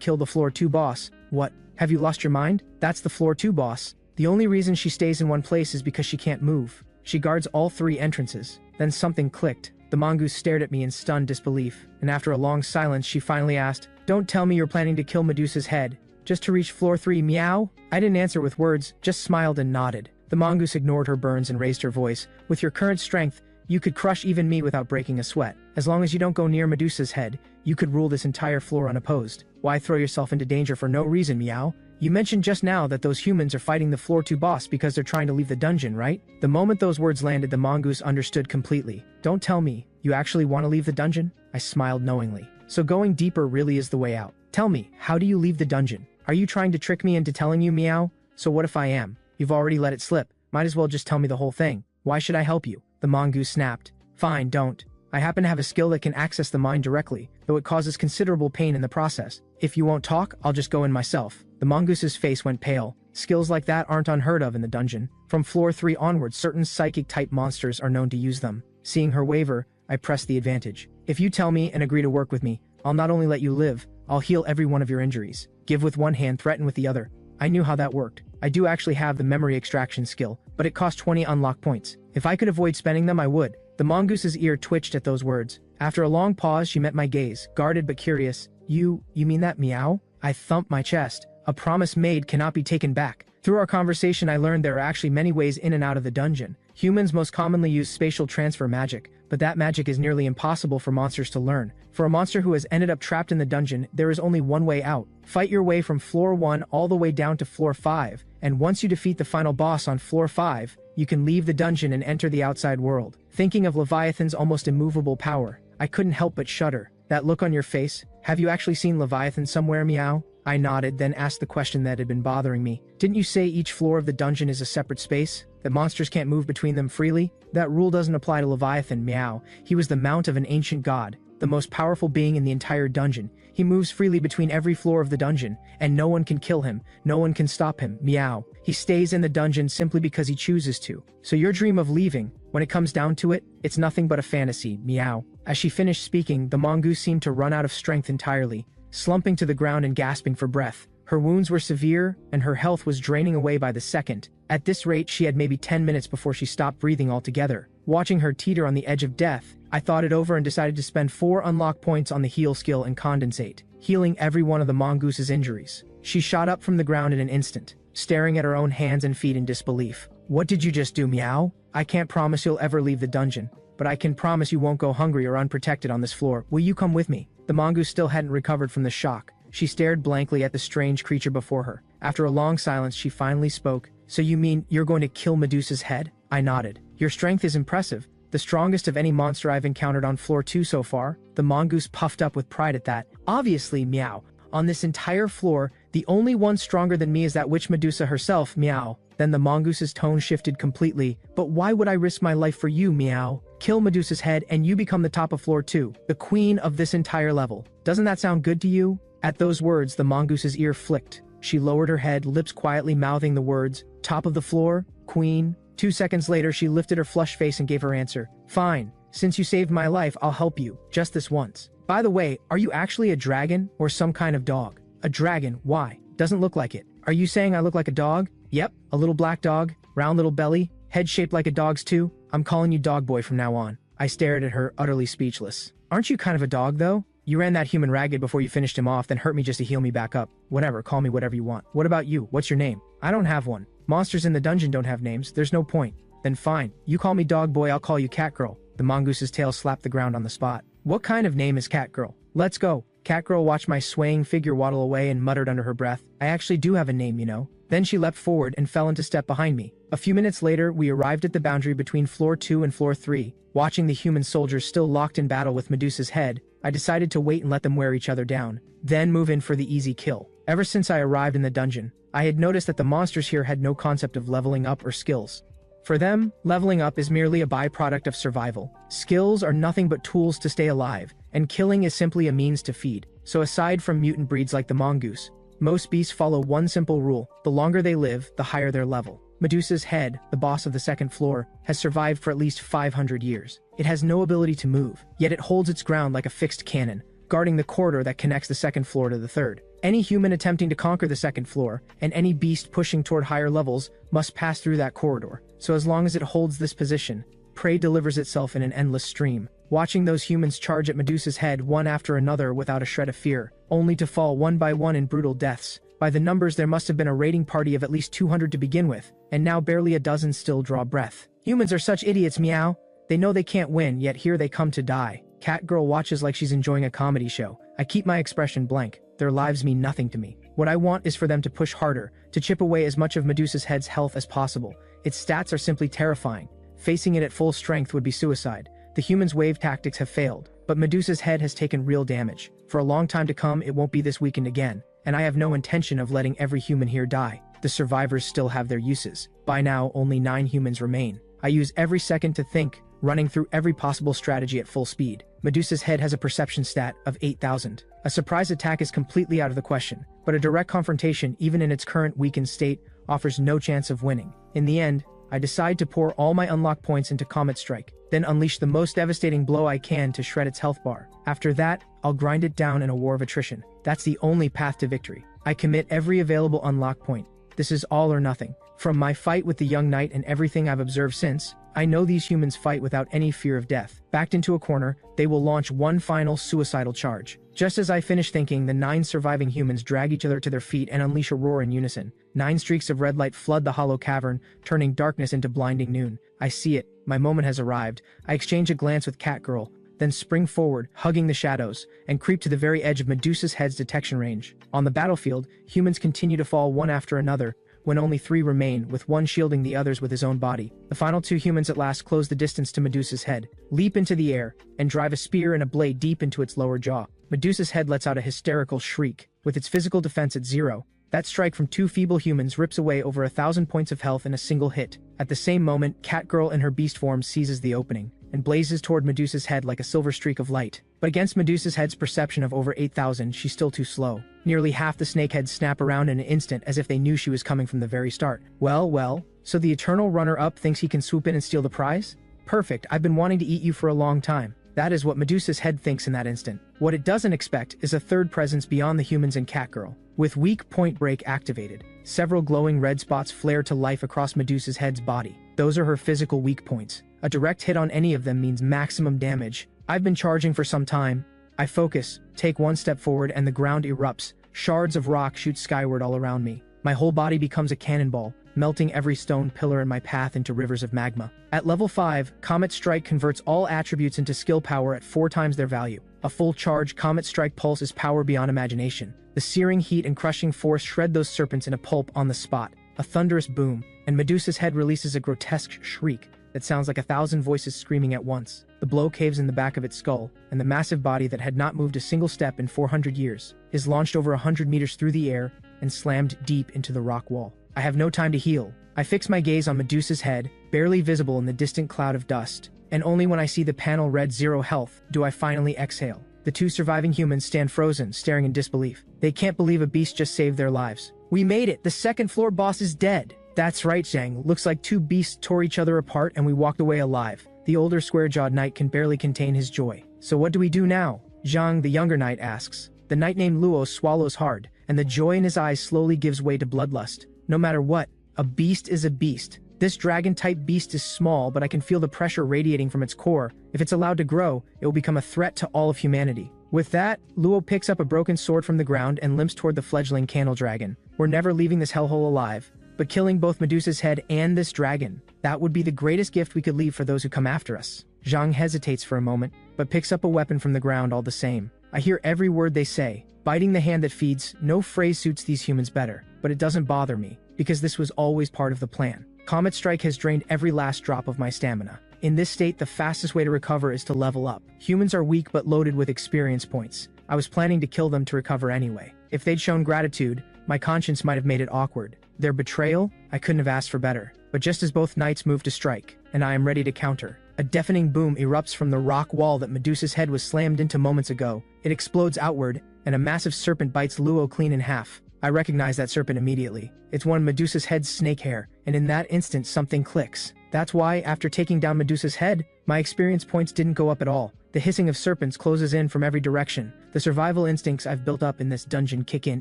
kill the Floor 2 boss? What? Have you lost your mind? That's the Floor 2 boss. The only reason she stays in one place is because she can't move. She guards all 3 entrances. Then something clicked. The mongoose stared at me in stunned disbelief, and after a long silence she finally asked, "Don't tell me you're planning to kill Medusa's head, just to reach Floor 3, meow?" I didn't answer with words, just smiled and nodded. The mongoose ignored her burns and raised her voice. "With your current strength, you could crush even me without breaking a sweat. As long as you don't go near Medusa's head, you could rule this entire floor unopposed. Why throw yourself into danger for no reason, meow? You mentioned just now that those humans are fighting the Floor 2 boss because they're trying to leave the dungeon, right?" The moment those words landed, the mongoose understood completely. "Don't tell me, you actually want to leave the dungeon?" I smiled knowingly. "So going deeper really is the way out. Tell me, how do you leave the dungeon? Are you trying to trick me into telling you, meow? So what if I am? You've already let it slip. Might as well just tell me the whole thing. Why should I help you?" The mongoose snapped. "Fine, don't. I happen to have a skill that can access the mind directly, though it causes considerable pain in the process. If you won't talk, I'll just go in myself." The mongoose's face went pale. Skills like that aren't unheard of in the dungeon. From Floor 3 onwards, certain psychic-type monsters are known to use them. Seeing her waver, I pressed the advantage. "If you tell me and agree to work with me, I'll not only let you live, I'll heal every one of your injuries. Give with one hand, threaten with the other." I knew how that worked. I do actually have the memory extraction skill, but it cost 20 unlock points. If I could avoid spending them, I would. The mongoose's ear twitched at those words. After a long pause, she met my gaze, guarded but curious. You mean that, meow?" I thumped my chest. A promise made cannot be taken back. Through our conversation, I learned there are actually many ways in and out of the dungeon. Humans most commonly use spatial transfer magic, but that magic is nearly impossible for monsters to learn. For a monster who has ended up trapped in the dungeon, there is only one way out. Fight your way from Floor 1 all the way down to Floor 5, and once you defeat the final boss on Floor 5, you can leave the dungeon and enter the outside world. Thinking of Leviathan's almost immovable power, I couldn't help but shudder. "That look on your face, have you actually seen Leviathan somewhere, meow?" I nodded, then asked the question that had been bothering me. "Didn't you say each floor of the dungeon is a separate space? That monsters can't move between them freely? That rule doesn't apply to Leviathan, meow. He was the mount of an ancient god, the most powerful being in the entire dungeon. He moves freely between every floor of the dungeon, and no one can kill him, no one can stop him, meow. He stays in the dungeon simply because he chooses to. So your dream of leaving, when it comes down to it, it's nothing but a fantasy, meow." As she finished speaking, the mongoose seemed to run out of strength entirely, slumping to the ground and gasping for breath. Her wounds were severe, and her health was draining away by the second. At this rate, she had maybe 10 minutes before she stopped breathing altogether. Watching her teeter on the edge of death, I thought it over and decided to spend 4 unlock points on the heal skill and condensate, healing every one of the mongoose's injuries. She shot up from the ground in an instant, staring at her own hands and feet in disbelief. "What did you just do, meow? I can't promise you'll ever leave the dungeon, but I can promise you won't go hungry or unprotected on this floor. Will you come with me?" The mongoose still hadn't recovered from the shock. She stared blankly at the strange creature before her. After a long silence, she finally spoke. "So you mean you're going to kill Medusa's head?" I nodded. "Your strength is impressive. The strongest of any monster I've encountered on Floor 2 so far." The mongoose puffed up with pride at that. "Obviously, meow. On this entire floor, the only one stronger than me is that witch Medusa herself, meow." Then the mongoose's tone shifted completely. "But why would I risk my life for you, meow? Kill Medusa's head and you become the top of Floor 2, the queen of this entire level. Doesn't that sound good to you?" At those words, the mongoose's ear flicked. She lowered her head, lips quietly mouthing the words, "Top of the floor, queen." 2 seconds later, she lifted her flushed face and gave her answer. "Fine. Since you saved my life, I'll help you. Just this once. By the way, are you actually a dragon or some kind of dog?" "A dragon? Why? Doesn't look like it." "Are you saying I look like a dog?" "Yep, a little black dog, round little belly, head shaped like a dog's too. I'm calling you Dog Boy from now on." I stared at her, utterly speechless. "Aren't you kind of a dog, though? You ran that human ragged before you finished him off, then hurt me just to heal me back up. Whatever, call me whatever you want. What about you? What's your name?" "I don't have one. Monsters in the dungeon don't have names. There's no point." "Then fine. You call me Dog Boy, I'll call you Cat Girl." The mongoose's tail slapped the ground on the spot. "What kind of name is Cat Girl? Let's go." Cat Girl watched my swaying figure waddle away and muttered under her breath, "I actually do have a name, you know." Then she leapt forward and fell into step behind me. A few minutes later, we arrived at the boundary between Floor 2 and Floor 3. Watching the human soldiers still locked in battle with Medusa's head, I decided to wait and let them wear each other down, then move in for the easy kill. Ever since I arrived in the dungeon, I had noticed that the monsters here had no concept of leveling up or skills. For them, leveling up is merely a byproduct of survival. Skills are nothing but tools to stay alive, and killing is simply a means to feed. So aside from mutant breeds like the mongoose, most beasts follow one simple rule: the longer they live, the higher their level. Medusa's head, the boss of the second floor, has survived for at least 500 years. It has no ability to move, yet it holds its ground like a fixed cannon, guarding the corridor that connects the second floor to the third. Any human attempting to conquer the second floor, and any beast pushing toward higher levels, must pass through that corridor. So as long as it holds this position, prey delivers itself in an endless stream. Watching those humans charge at Medusa's head one after another without a shred of fear, only to fall one by one in brutal deaths. By the numbers, there must have been a raiding party of at least 200 to begin with, and now barely a dozen still draw breath. Humans are such idiots, meow. They know they can't win, yet here they come to die. Catgirl watches like she's enjoying a comedy show. I keep my expression blank. Their lives mean nothing to me. What I want is for them to push harder, to chip away as much of Medusa's head's health as possible. Its stats are simply terrifying. Facing it at full strength would be suicide. The humans' wave tactics have failed, but Medusa's head has taken real damage. For a long time to come, it won't be this weakened again, and I have no intention of letting every human here die. The survivors still have their uses. By now, only 9 humans remain. I use every second to think, running through every possible strategy at full speed. Medusa's head has a perception stat of 8,000. A surprise attack is completely out of the question, but a direct confrontation, even in its current weakened state, offers no chance of winning. In the end, I decide to pour all my unlock points into Comet Strike, then unleash the most devastating blow I can to shred its health bar. After that, I'll grind it down in a war of attrition. That's the only path to victory. I commit every available unlock point. This is all or nothing. From my fight with the young knight and everything I've observed since, I know these humans fight without any fear of death. Backed into a corner, they will launch one final suicidal charge. Just as I finish thinking, the 9 surviving humans drag each other to their feet and unleash a roar in unison. 9 streaks of red light flood the hollow cavern, turning darkness into blinding noon. I see it. My moment has arrived. I exchange a glance with Catgirl, then spring forward, hugging the shadows, and creep to the very edge of Medusa's head's detection range. On the battlefield, humans continue to fall one after another, when only 3 remain, with one shielding the others with his own body. The final 2 humans at last close the distance to Medusa's head, leap into the air, and drive a spear and a blade deep into its lower jaw. Medusa's head lets out a hysterical shriek. With its physical defense at 0, that strike from 2 feeble humans rips away over 1,000 points of health in a single hit. At the same moment, Catgirl in her beast form seizes the opening, and blazes toward Medusa's head like a silver streak of light. But against Medusa's head's perception of over 8,000, she's still too slow. Nearly half the snakeheads snap around in an instant as if they knew she was coming from the very start. Well, so the eternal runner-up thinks he can swoop in and steal the prize? Perfect, I've been wanting to eat you for a long time. That is what Medusa's head thinks in that instant. What it doesn't expect is a third presence beyond the humans and Catgirl. With weak point break activated, several glowing red spots flare to life across Medusa's head's body. Those are her physical weak points. A direct hit on any of them means maximum damage. I've been charging for some time. I focus, take one step forward, and the ground erupts. Shards of rock shoot skyward all around me. My whole body becomes a cannonball, melting every stone pillar in my path into rivers of magma. At level 5, Comet Strike converts all attributes into skill power at 4 times their value. A full charge Comet Strike pulse is power beyond imagination. The searing heat and crushing force shred those serpents in a pulp on the spot. A thunderous boom, and Medusa's head releases a grotesque shriek that sounds like 1,000 voices screaming at once. The blow caves in the back of its skull, and the massive body that had not moved a single step in 400 years is launched over 100 meters through the air and slammed deep into the rock wall. I have no time to heal. I fix my gaze on Medusa's head, barely visible in the distant cloud of dust, and only when I see the panel read 0 health do I finally exhale. The 2 surviving humans stand frozen, staring in disbelief. They can't believe a beast just saved their lives. We made it! The second floor boss is dead! That's right, Zhang. Looks like 2 beasts tore each other apart and we walked away alive. The older square-jawed knight can barely contain his joy. So what do we do now? Zhang, the younger knight, asks. The knight named Luo swallows hard, and the joy in his eyes slowly gives way to bloodlust. No matter what, a beast is a beast. This dragon-type beast is small, but I can feel the pressure radiating from its core. If it's allowed to grow, it will become a threat to all of humanity. With that, Luo picks up a broken sword from the ground and limps toward the fledgling candle dragon. We're never leaving this hellhole alive. But killing both Medusa's head and this dragon, that would be the greatest gift we could leave for those who come after us. Zhang hesitates for a moment, but picks up a weapon from the ground all the same. I hear every word they say. Biting the hand that feeds, no phrase suits these humans better, but it doesn't bother me, because this was always part of the plan. Comet Strike has drained every last drop of my stamina. In this state, the fastest way to recover is to level up. Humans are weak but loaded with experience points. I was planning to kill them to recover anyway. If they'd shown gratitude, my conscience might have made it awkward. Their betrayal? I couldn't have asked for better. But just as both knights move to strike, and I am ready to counter, a deafening boom erupts from the rock wall that Medusa's head was slammed into moments ago. It explodes outward, and a massive serpent bites Luo clean in half. I recognize that serpent immediately. It's one of Medusa's head's snake hair, and in that instant something clicks. That's why, after taking down Medusa's head, my experience points didn't go up at all. The hissing of serpents closes in from every direction. The survival instincts I've built up in this dungeon kick in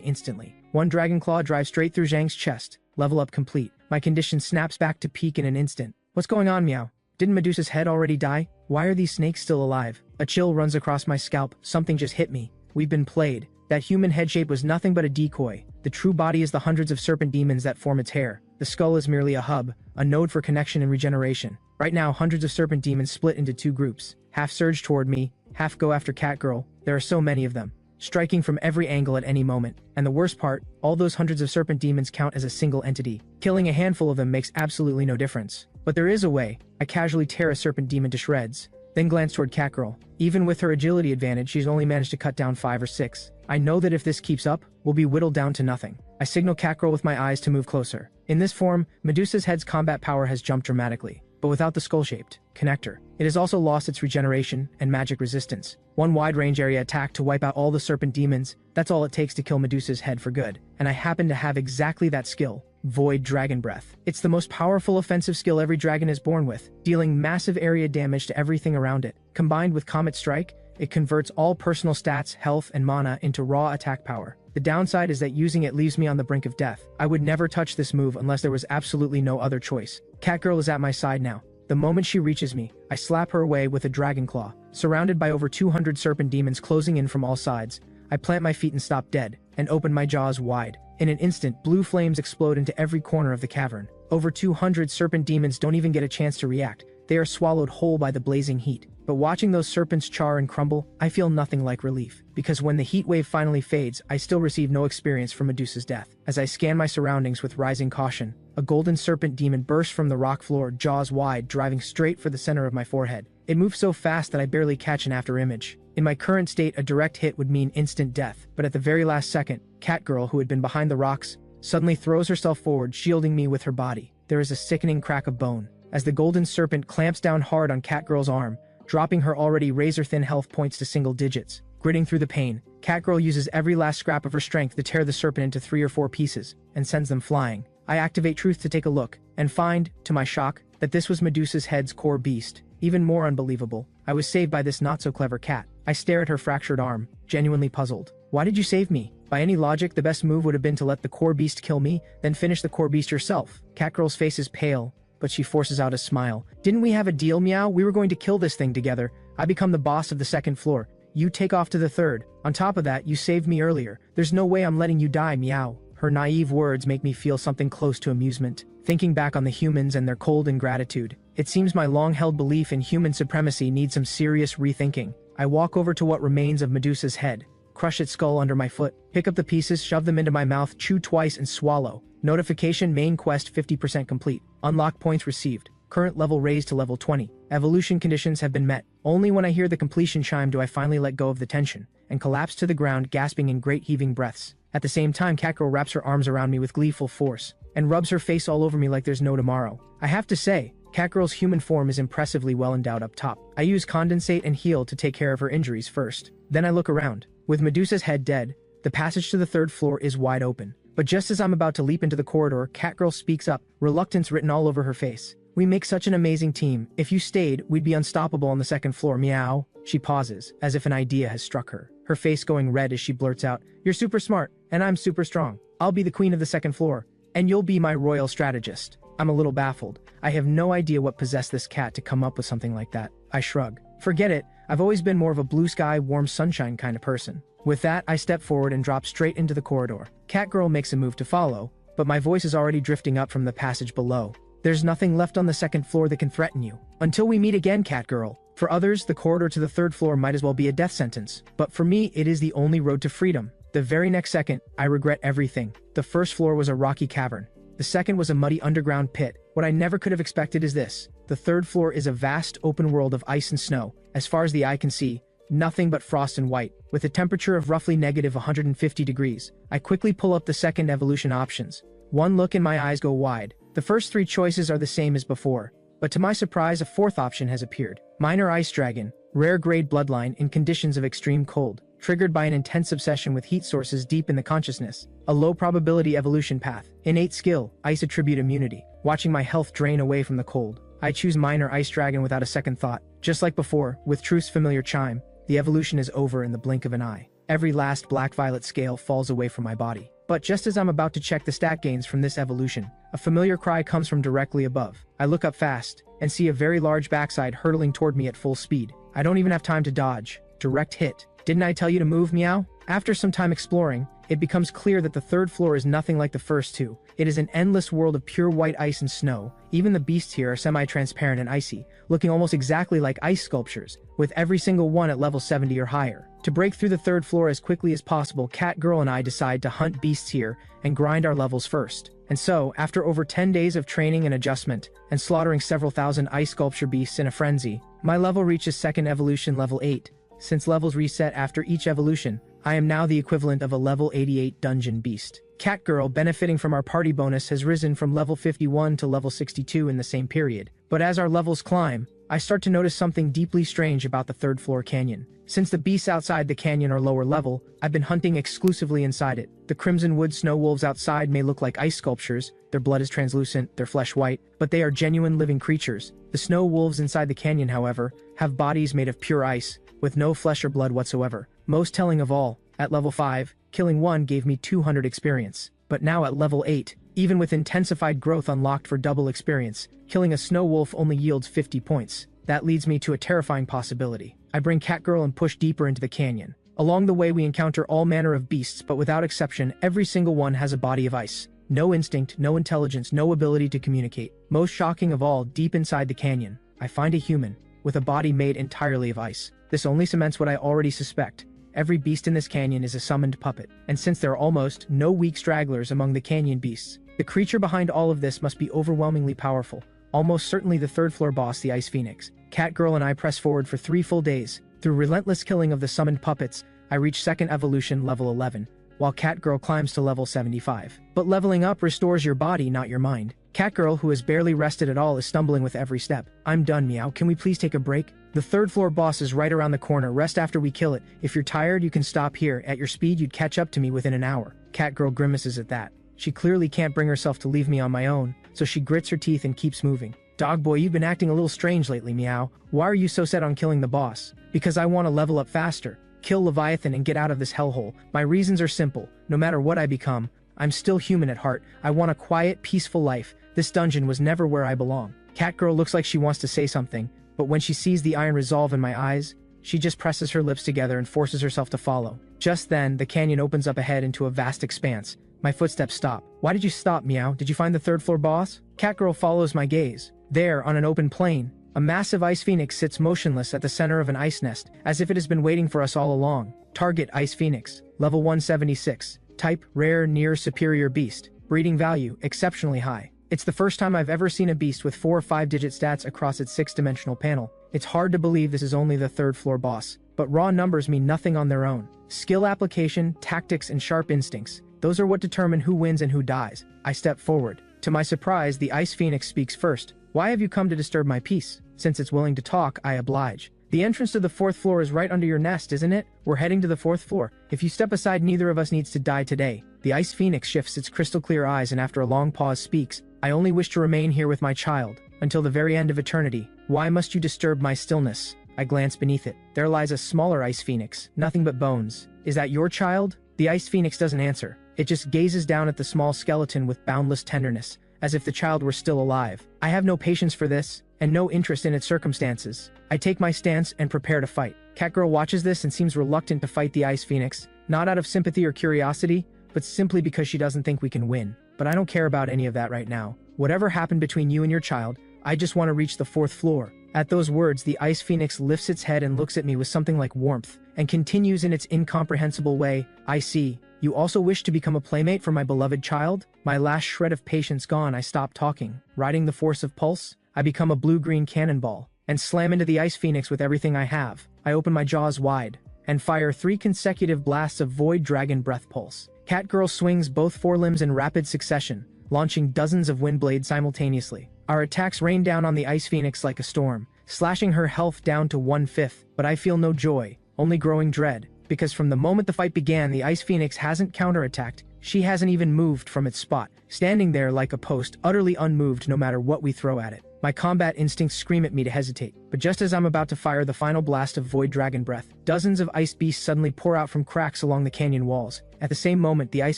instantly. One dragon claw drives straight through Zhang's chest. Level up complete. My condition snaps back to peak in an instant. What's going on, Meow? Didn't Medusa's head already die? Why are these snakes still alive? A chill runs across my scalp. Something just hit me. We've been played. That human head shape was nothing but a decoy. The true body is the hundreds of serpent demons that form its hair. The skull is merely a hub, a node for connection and regeneration. Right now, hundreds of serpent demons split into two groups. Half surge toward me, half go after Catgirl. There are so many of them, striking from every angle at any moment. And the worst part, all those hundreds of serpent demons count as a single entity. Killing a handful of them makes absolutely no difference. But there is a way. I casually tear a serpent demon to shreds, then glance toward Catgirl. Even with her agility advantage, she's only managed to cut down 5 or 6. I know that if this keeps up, we'll be whittled down to nothing. I signal Catgirl with my eyes to move closer. In this form, Medusa's head's combat power has jumped dramatically, but without the skull-shaped connector. It has also lost its regeneration and magic resistance. One wide-range area attack to wipe out all the serpent demons, that's all it takes to kill Medusa's head for good. And I happen to have exactly that skill. Void Dragon Breath. It's the most powerful offensive skill every dragon is born with, dealing massive area damage to everything around it. Combined with Comet Strike, it converts all personal stats, health, and mana into raw attack power. The downside is that using it leaves me on the brink of death. I would never touch this move unless there was absolutely no other choice. Catgirl is at my side now. The moment she reaches me, I slap her away with a dragon claw. Surrounded by over 200 serpent demons closing in from all sides, I plant my feet and stop dead, and open my jaws wide. In an instant, blue flames explode into every corner of the cavern. Over 200 serpent demons don't even get a chance to react. They are swallowed whole by the blazing heat. But watching those serpents char and crumble, I feel nothing like relief. Because when the heat wave finally fades, I still receive no experience from Medusa's death. As I scan my surroundings with rising caution, a golden serpent demon bursts from the rock floor, jaws wide, driving straight for the center of my forehead. It moves so fast that I barely catch an afterimage. In my current state, a direct hit would mean instant death, but at the very last second, Catgirl, who had been behind the rocks, suddenly throws herself forward, shielding me with her body. There is a sickening crack of bone, as the golden serpent clamps down hard on Catgirl's arm, dropping her already razor-thin health points to single digits. Gritting through the pain, Catgirl uses every last scrap of her strength to tear the serpent into 3 or 4 pieces, and sends them flying. I activate Truth to take a look, and find, to my shock, that this was Medusa's head's core beast. Even more unbelievable, I was saved by this not-so-clever cat. I stare at her fractured arm, genuinely puzzled. Why did you save me? By any logic, the best move would have been to let the core beast kill me, then finish the core beast yourself. Catgirl's face is pale, but she forces out a smile. Didn't we have a deal, Meow? We were going to kill this thing together. I become the boss of the 2nd floor. You take off to the 3rd. On top of that, you saved me earlier. There's no way I'm letting you die, Meow. Her naive words make me feel something close to amusement. Thinking back on the humans and their cold ingratitude, it seems my long-held belief in human supremacy needs some serious rethinking. I walk over to what remains of Medusa's head, crush its skull under my foot, pick up the pieces, shove them into my mouth, chew twice, and swallow. Notification: main quest 50% complete. Unlock points received. Current level raised to level 20. Evolution conditions have been met. Only when I hear the completion chime do I finally let go of the tension, and collapse to the ground, gasping in great heaving breaths. At the same time, Catgirl wraps her arms around me with gleeful force, and rubs her face all over me like there's no tomorrow. I have to say, Catgirl's human form is impressively well endowed up top. I use Condensate and Heal to take care of her injuries first. Then I look around. With Medusa's head dead, the passage to the 3rd floor is wide open. But just as I'm about to leap into the corridor, Catgirl speaks up, reluctance written all over her face. We make such an amazing team. If you stayed, we'd be unstoppable on the 2nd floor, Meow. She pauses, as if an idea has struck her. Her face going red as she blurts out, You're super smart, and I'm super strong. I'll be the queen of the 2nd floor, and you'll be my royal strategist. I'm a little baffled. I have no idea what possessed this cat to come up with something like that. I shrug. Forget it, I've always been more of a blue sky, warm sunshine kind of person. With that, I step forward and drop straight into the corridor. Catgirl makes a move to follow, but my voice is already drifting up from the passage below. There's nothing left on the 2nd floor that can threaten you. Until we meet again, Catgirl. For others, the corridor to the 3rd floor might as well be a death sentence. But for me, it is the only road to freedom. The very next second, I regret everything. The 1st floor was a rocky cavern. The 2nd was a muddy underground pit. What I never could have expected is this. The The third floor is a vast open world of ice and snow. As far as the eye can see, nothing but frost and white. With a temperature of roughly negative 150 degrees, I quickly pull up the second evolution options. One look and my eyes go wide. The first three choices are the same as before, but to my surprise a fourth option has appeared. Minor Ice Dragon, rare grade bloodline in conditions of extreme cold, triggered by an intense obsession with heat sources deep in the consciousness. A low probability evolution path. Innate skill, ice attribute immunity. Watching my health drain away from the cold, I choose Minor Ice Dragon without a second thought. Just like before, with Truth's familiar chime, the evolution is over in the blink of an eye. Every last black-violet scale falls away from my body. But just as I'm about to check the stat gains from this evolution, a familiar cry comes from directly above. I look up fast, and see a very large backside hurtling toward me at full speed. I don't even have time to dodge. Direct hit. Didn't I tell you to move, meow? After some time exploring, it becomes clear that the third floor is nothing like the first two. It is an endless world of pure white ice and snow. Even the beasts here are semi-transparent and icy, looking almost exactly like ice sculptures, with every single one at level 70 or higher. To break through the third floor as quickly as possible, Catgirl and I decide to hunt beasts here and grind our levels first. And so, after over 10 days of training and adjustment, and slaughtering several thousand ice sculpture beasts in a frenzy, my level reaches second evolution level 8. Since levels reset after each evolution, I am now the equivalent of a level 88 dungeon beast. Catgirl, benefiting from our party bonus, has risen from level 51 to level 62 in the same period. But as our levels climb, I start to notice something deeply strange about the third floor canyon. Since the beasts outside the canyon are lower level, I've been hunting exclusively inside it. The Crimson Wood snow wolves outside may look like ice sculptures, their blood is translucent, their flesh white, but they are genuine living creatures. The snow wolves inside the canyon, however, have bodies made of pure ice, with no flesh or blood whatsoever. Most telling of all, at level 5, killing one gave me 200 experience. But now at level 8, even with intensified growth unlocked for double experience, killing a snow wolf only yields 50 points. That leads me to a terrifying possibility. I bring Catgirl and push deeper into the canyon. Along the way we encounter all manner of beasts, but without exception, every single one has a body of ice. No instinct, no intelligence, no ability to communicate. Most shocking of all, deep inside the canyon, I find a human, with a body made entirely of ice. This only cements what I already suspect. Every beast in this canyon is a summoned puppet, and since there are almost no weak stragglers among the canyon beasts, the creature behind all of this must be overwhelmingly powerful. Almost certainly the third floor boss, the Ice Phoenix. Catgirl and I press forward for 3 full days. Through relentless killing of the summoned puppets, I reach second evolution level 11, while Catgirl climbs to level 75. But leveling up restores your body, not your mind. Catgirl, who has barely rested at all, is stumbling with every step. I'm done, meow. Can we please take a break? The third floor boss is right around the corner. Rest after we kill it. If you're tired, you can stop here. At your speed, you'd catch up to me within an hour. Catgirl grimaces at that. She clearly can't bring herself to leave me on my own, so she grits her teeth and keeps moving. Dog boy, you've been acting a little strange lately, meow. Why are you so set on killing the boss? Because I want to level up faster, kill Leviathan and get out of this hellhole. My reasons are simple. No matter what I become, I'm still human at heart. I want a quiet, peaceful life. This dungeon was never where I belong. Catgirl looks like she wants to say something, but when she sees the iron resolve in my eyes, she just presses her lips together and forces herself to follow. Just then, the canyon opens up ahead into a vast expanse. My footsteps stop. Why did you stop, meow? Did you find the third floor boss? Catgirl follows my gaze. There, on an open plain, a massive ice phoenix sits motionless at the center of an ice nest, as if it has been waiting for us all along. Target: Ice Phoenix. Level 176. Type: Rare, Near, Superior Beast. Breeding value: exceptionally high. It's the first time I've ever seen a beast with 4 or 5-digit stats across its 6-dimensional panel. It's hard to believe this is only the third floor boss, but raw numbers mean nothing on their own. Skill application, tactics, and sharp instincts, those are what determine who wins and who dies. I step forward. To my surprise, the Ice Phoenix speaks first. Why have you come to disturb my peace? Since it's willing to talk, I oblige. The entrance to the 4th floor is right under your nest, isn't it? We're heading to the 4th floor. If you step aside, neither of us needs to die today. The Ice Phoenix shifts its crystal clear eyes and after a long pause speaks. I only wish to remain here with my child, until the very end of eternity. Why must you disturb my stillness? I glance beneath it. There lies a smaller Ice Phoenix, nothing but bones. Is that your child? The Ice Phoenix doesn't answer. It just gazes down at the small skeleton with boundless tenderness, as if the child were still alive. I have no patience for this, and no interest in its circumstances. I take my stance and prepare to fight. Catgirl watches this and seems reluctant to fight the Ice Phoenix, not out of sympathy or curiosity, but simply because she doesn't think we can win. But I don't care about any of that right now. Whatever happened between you and your child, I just want to reach the 4th floor. At those words, the Ice Phoenix lifts its head and looks at me with something like warmth, and continues in its incomprehensible way. I see. You also wish to become a playmate for my beloved child? My last shred of patience gone, I stop talking. Riding the force of pulse, I become a blue-green cannonball and slam into the Ice Phoenix with everything I have. I open my jaws wide and fire 3 consecutive blasts of Void Dragon Breath Pulse. Catgirl swings both forelimbs in rapid succession, launching dozens of wind blades simultaneously. Our attacks rain down on the Ice Phoenix like a storm, slashing her health down to 1/5, but I feel no joy, only growing dread, because from the moment the fight began, the Ice Phoenix hasn't counterattacked. She hasn't even moved from its spot, standing there like a post, utterly unmoved no matter what we throw at it. My combat instincts scream at me to hesitate, but just as I'm about to fire the final blast of Void Dragon Breath, dozens of ice beasts suddenly pour out from cracks along the canyon walls. At the same moment, the Ice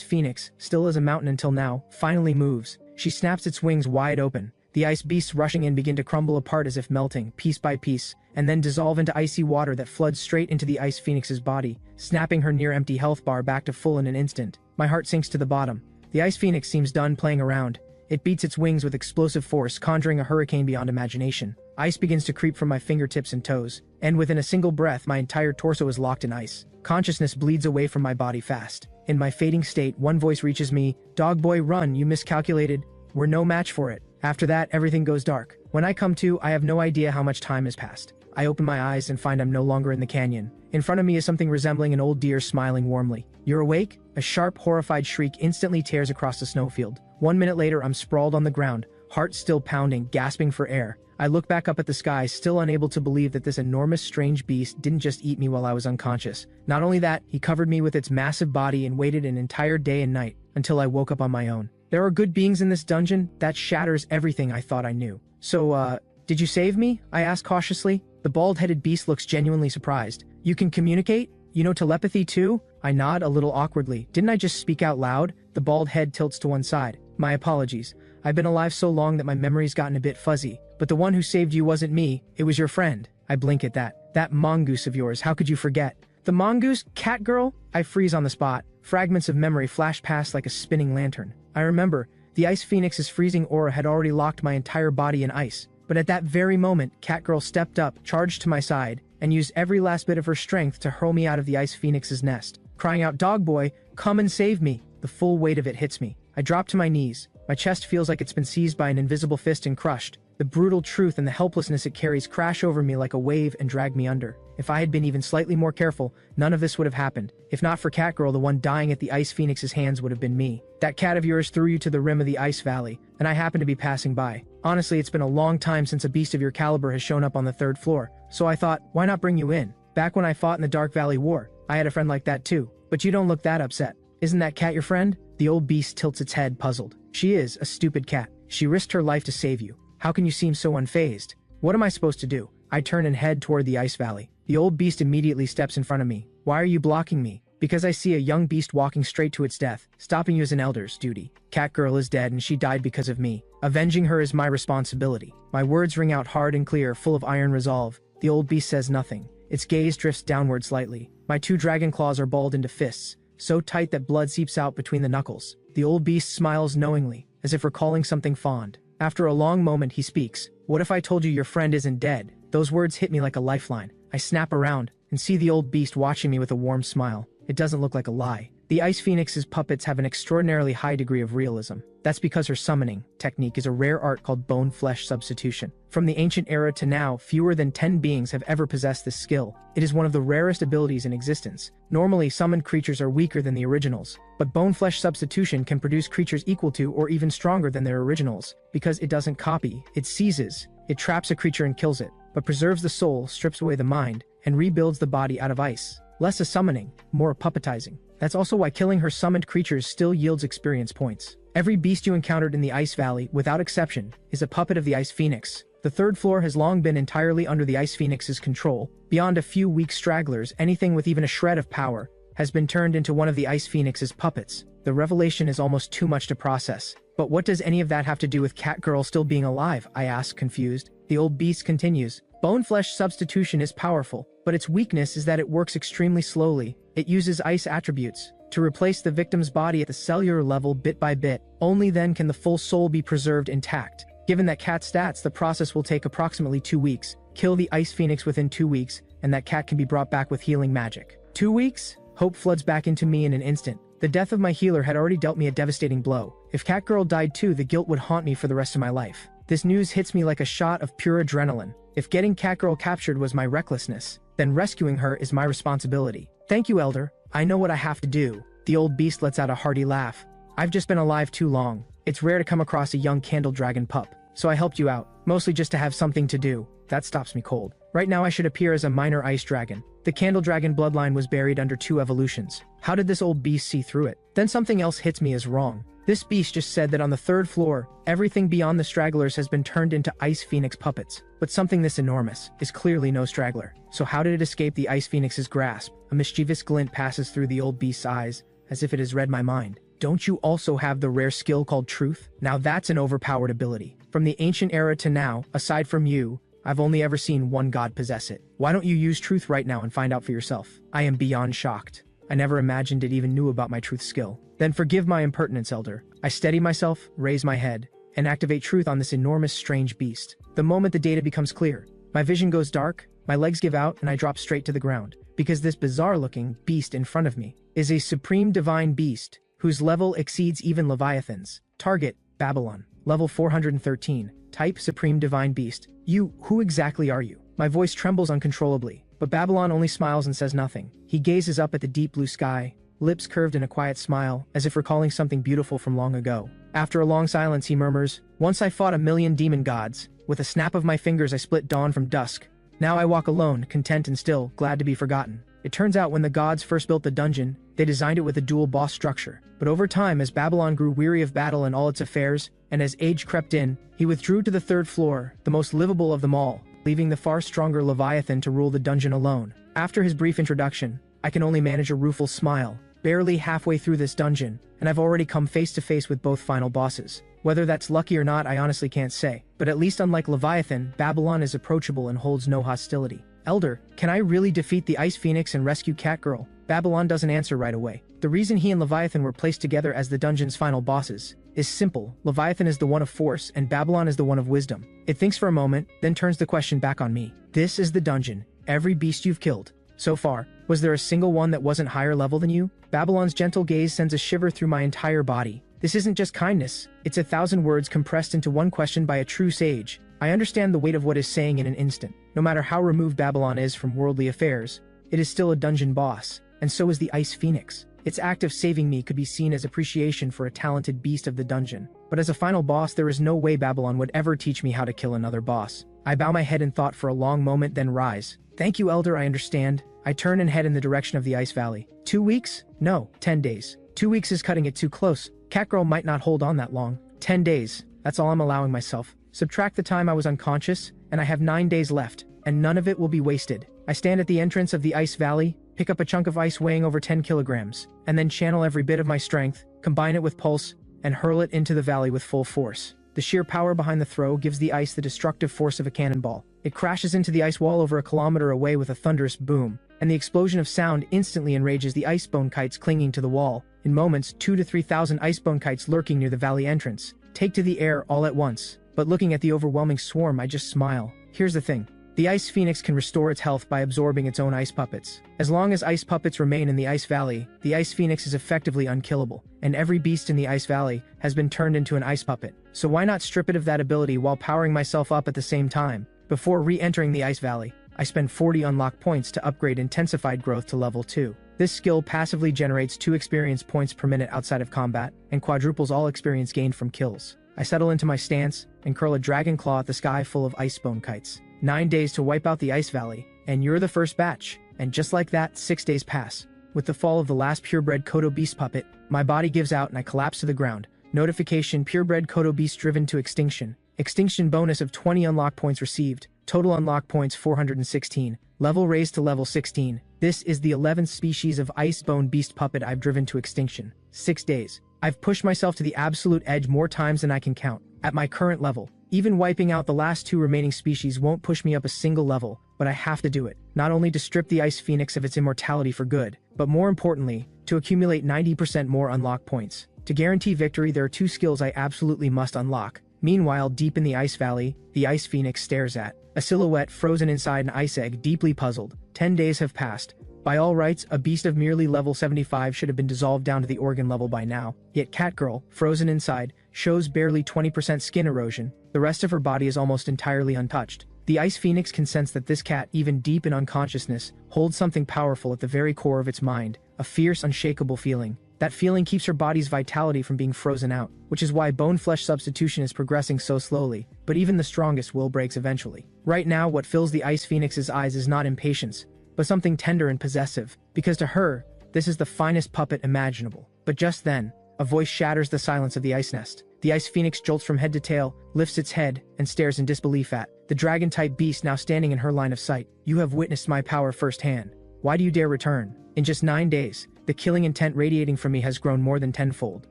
Phoenix, still as a mountain until now, finally moves. She snaps its wings wide open. The ice beasts rushing in begin to crumble apart as if melting, piece by piece, and then dissolve into icy water that floods straight into the Ice Phoenix's body, snapping her near-empty health bar back to full in an instant. My heart sinks to the bottom. The Ice Phoenix seems done playing around. It beats its wings with explosive force, conjuring a hurricane beyond imagination. Ice begins to creep from my fingertips and toes, and within a single breath, my entire torso is locked in ice. Consciousness bleeds away from my body fast. In my fading state, one voice reaches me, "Dog boy, run, you miscalculated. We're no match for it." After that, everything goes dark. When I come to, I have no idea how much time has passed. I open my eyes and find I'm no longer in the canyon. In front of me is something resembling an old deer smiling warmly. "You're awake?" A sharp, horrified shriek instantly tears across the snowfield. 1 minute later, I'm sprawled on the ground, heart still pounding, gasping for air. I look back up at the sky, still unable to believe that this enormous, strange beast didn't just eat me while I was unconscious. Not only that, he covered me with its massive body and waited an entire day and night until I woke up on my own. There are good beings in this dungeon? That shatters everything I thought I knew. So, did you save me? I ask cautiously. The bald-headed beast looks genuinely surprised. "You can communicate? You know telepathy too?" I nod a little awkwardly. "Didn't I just speak out loud?" The bald head tilts to one side. "My apologies. I've been alive so long that my memory's gotten a bit fuzzy. But the one who saved you wasn't me, it was your friend." I blink at that. "That mongoose of yours, how could you forget?" "The mongoose? Catgirl?" I freeze on the spot. Fragments of memory flash past like a spinning lantern. I remember, the Ice Phoenix's freezing aura had already locked my entire body in ice. But at that very moment, Catgirl stepped up, charged to my side, and used every last bit of her strength to hurl me out of the Ice Phoenix's nest. Crying out, "Dog boy, come and save me!" The full weight of it hits me. I drop to my knees. My chest feels like it's been seized by an invisible fist and crushed. The brutal truth and the helplessness it carries crash over me like a wave and drag me under. If I had been even slightly more careful, none of this would have happened. If not for Catgirl, the one dying at the Ice Phoenix's hands would have been me. That cat of yours threw you to the rim of the Ice Valley, and I happened to be passing by. Honestly, it's been a long time since a beast of your caliber has shown up on the 3rd floor, so I thought, why not bring you in? Back when I fought in the Dark Valley War, I had a friend like that too. But you don't look that upset. Isn't that cat your friend? The old beast tilts its head, puzzled. She is, a stupid cat. She risked her life to save you. How can you seem so unfazed? What am I supposed to do? I turn and head toward the Ice Valley. The old beast immediately steps in front of me. "Why are you blocking me?" "Because I see a young beast walking straight to its death. Stopping you is an elder's duty. Catgirl is dead and she died because of me. Avenging her is my responsibility." My words ring out hard and clear, full of iron resolve. The old beast says nothing. Its gaze drifts downward slightly. My 2 dragon claws are balled into fists, so tight that blood seeps out between the knuckles. The old beast smiles knowingly, as if recalling something fond. After a long moment, he speaks. "What if I told you your friend isn't dead?" Those words hit me like a lifeline. I snap around and see the old beast watching me with a warm smile. It doesn't look like a lie. The Ice Phoenix's puppets have an extraordinarily high degree of realism. That's because her summoning technique is a rare art called bone-flesh substitution. From the ancient era to now, fewer than 10 beings have ever possessed this skill. It is one of the rarest abilities in existence. Normally, summoned creatures are weaker than the originals, but bone-flesh substitution can produce creatures equal to or even stronger than their originals. Because it doesn't copy, it seizes. It traps a creature and kills it, but preserves the soul, strips away the mind, and rebuilds the body out of ice. Less a summoning, more a puppetizing. That's also why killing her summoned creatures still yields experience points. Every beast you encountered in the Ice Valley, without exception, is a puppet of the Ice Phoenix. The 3rd floor has long been entirely under the Ice Phoenix's control. Beyond a few weak stragglers, anything with even a shred of power has been turned into one of the Ice Phoenix's puppets. The revelation is almost too much to process. But what does any of that have to do with Catgirl still being alive? I ask, confused. The old beast continues. Bone-flesh substitution is powerful, but its weakness is that it works extremely slowly. It uses ice attributes to replace the victim's body at the cellular level bit by bit. Only then can the full soul be preserved intact. Given that cat's stats, the process will take approximately 2 weeks. Kill the Ice Phoenix within 2 weeks, and that cat can be brought back with healing magic. 2 weeks? Hope floods back into me in an instant. The death of my healer had already dealt me a devastating blow. If Catgirl died too, the guilt would haunt me for the rest of my life. This news hits me like a shot of pure adrenaline. If getting Catgirl captured was my recklessness, then rescuing her is my responsibility. Thank you, Elder. I know what I have to do. The old beast lets out a hearty laugh. I've just been alive too long. It's rare to come across a young candle dragon pup. So I helped you out, mostly just to have something to do. That stops me cold. Right now I should appear as a minor ice dragon. The candle dragon bloodline was buried under 2 evolutions. How did this old beast see through it? Then something else hits me as wrong. This beast just said that on the 3rd floor, everything beyond the stragglers has been turned into Ice Phoenix puppets. But something this enormous is clearly no straggler. So how did it escape the Ice Phoenix's grasp? A mischievous glint passes through the old beast's eyes, as if it has read my mind. Don't you also have the rare skill called Truth? Now that's an overpowered ability. From the ancient era to now, aside from you, I've only ever seen one god possess it. Why don't you use Truth right now and find out for yourself? I am beyond shocked. I never imagined it even knew about my Truth skill. Then forgive my impertinence, Elder. I steady myself, raise my head, and activate Truth on this enormous strange beast. The moment the data becomes clear, my vision goes dark, my legs give out, and I drop straight to the ground. Because this bizarre-looking beast in front of me is a supreme divine beast, whose level exceeds even Leviathan's. Target, Babylon. Level 413. Type, Supreme Divine Beast. Who exactly are you? My voice trembles uncontrollably, but Babylon only smiles and says nothing. He gazes up at the deep blue sky, lips curved in a quiet smile, as if recalling something beautiful from long ago. After a long silence, he murmurs, "Once I fought 1,000,000 demon gods. With a snap of my fingers I split dawn from dusk. Now I walk alone, content and still, glad to be forgotten." It turns out when the gods first built the dungeon, they designed it with a dual boss structure. But over time, as Babylon grew weary of battle and all its affairs, and as age crept in, he withdrew to the 3rd floor, the most livable of them all, leaving the far stronger Leviathan to rule the dungeon alone. After his brief introduction, I can only manage a rueful smile. Barely halfway through this dungeon, and I've already come face to face with both final bosses. Whether that's lucky or not, I honestly can't say. But at least unlike Leviathan, Babylon is approachable and holds no hostility. Elder, can I really defeat the Ice Phoenix and rescue Catgirl? Babylon doesn't answer right away. The reason he and Leviathan were placed together as the dungeon's final bosses is simple. Leviathan is the one of force, and Babylon is the one of wisdom. It thinks for a moment, then turns the question back on me. This is the dungeon. Every beast you've killed. So far, was there a single one that wasn't higher level than you? Babylon's gentle gaze sends a shiver through my entire body. This isn't just kindness. It's 1,000 words compressed into one question by a true sage. I understand the weight of what is saying in an instant. No matter how removed Babylon is from worldly affairs, it is still a dungeon boss, and so is the Ice Phoenix. Its act of saving me could be seen as appreciation for a talented beast of the dungeon. But as a final boss, there is no way Babylon would ever teach me how to kill another boss. I bow my head in thought for a long moment, then rise. Thank you, Elder, I understand. I turn and head in the direction of the Ice Valley. 2 weeks? No, 10 days. 2 weeks is cutting it too close. Catgirl might not hold on that long. 10 days. That's all I'm allowing myself. Subtract the time I was unconscious, and I have 9 days left, and none of it will be wasted. I stand at the entrance of the Ice Valley, pick up a chunk of ice weighing over 10 kilograms, and then channel every bit of my strength, combine it with pulse, and hurl it into the valley with full force. The sheer power behind the throw gives the ice the destructive force of a cannonball. It crashes into the ice wall over a kilometer away with a thunderous boom, and the explosion of sound instantly enrages the icebone kites clinging to the wall. In moments, 2,000 to 3,000 icebone kites lurking near the valley entrance take to the air all at once. But looking at the overwhelming swarm, I just smile. Here's the thing. The Ice Phoenix can restore its health by absorbing its own ice puppets. As long as ice puppets remain in the Ice Valley, the Ice Phoenix is effectively unkillable, and every beast in the Ice Valley has been turned into an ice puppet. So why not strip it of that ability while powering myself up at the same time? Before re-entering the Ice Valley, I spend 40 unlock points to upgrade Intensified Growth to level 2. This skill passively generates 2 experience points per minute outside of combat, and quadruples all experience gained from kills. I settle into my stance, and curl a dragon claw at the sky full of icebone kites. 9 days to wipe out the Ice Valley, and you're the first batch. And just like that, 6 days pass. With the fall of the last purebred Kodo Beast puppet, my body gives out and I collapse to the ground. Notification: purebred Kodo Beast driven to extinction. Extinction bonus of 20 unlock points received. Total unlock points 416. Level raised to level 16. This is the 11th species of Icebone Beast puppet I've driven to extinction. 6 days. I've pushed myself to the absolute edge more times than I can count. At my current level, even wiping out the last 2 remaining species won't push me up a single level, but I have to do it. Not only to strip the Ice Phoenix of its immortality for good, but more importantly, to accumulate 90% more unlock points. To guarantee victory, there are 2 skills I absolutely must unlock. Meanwhile, deep in the Ice Valley, the Ice Phoenix stares at a silhouette frozen inside an ice egg, deeply puzzled. 10 days have passed, By all rights, a beast of merely level 75 should have been dissolved down to the organ level by now, yet Catgirl, frozen inside, shows barely 20% skin erosion. The rest of her body is almost entirely untouched. The Ice Phoenix can sense that this cat, even deep in unconsciousness, holds something powerful at the very core of its mind, a fierce, unshakable feeling. That feeling keeps her body's vitality from being frozen out, which is why bone-flesh substitution is progressing so slowly, but even the strongest will breaks eventually. Right now, what fills the Ice Phoenix's eyes is not impatience, but something tender and possessive, because to her, this is the finest puppet imaginable. But just then, a voice shatters the silence of the ice nest. The Ice Phoenix jolts from head to tail, lifts its head, and stares in disbelief at the dragon-type beast now standing in her line of sight. "You have witnessed my power firsthand. Why do you dare return?" In just 9 days, the killing intent radiating from me has grown more than tenfold.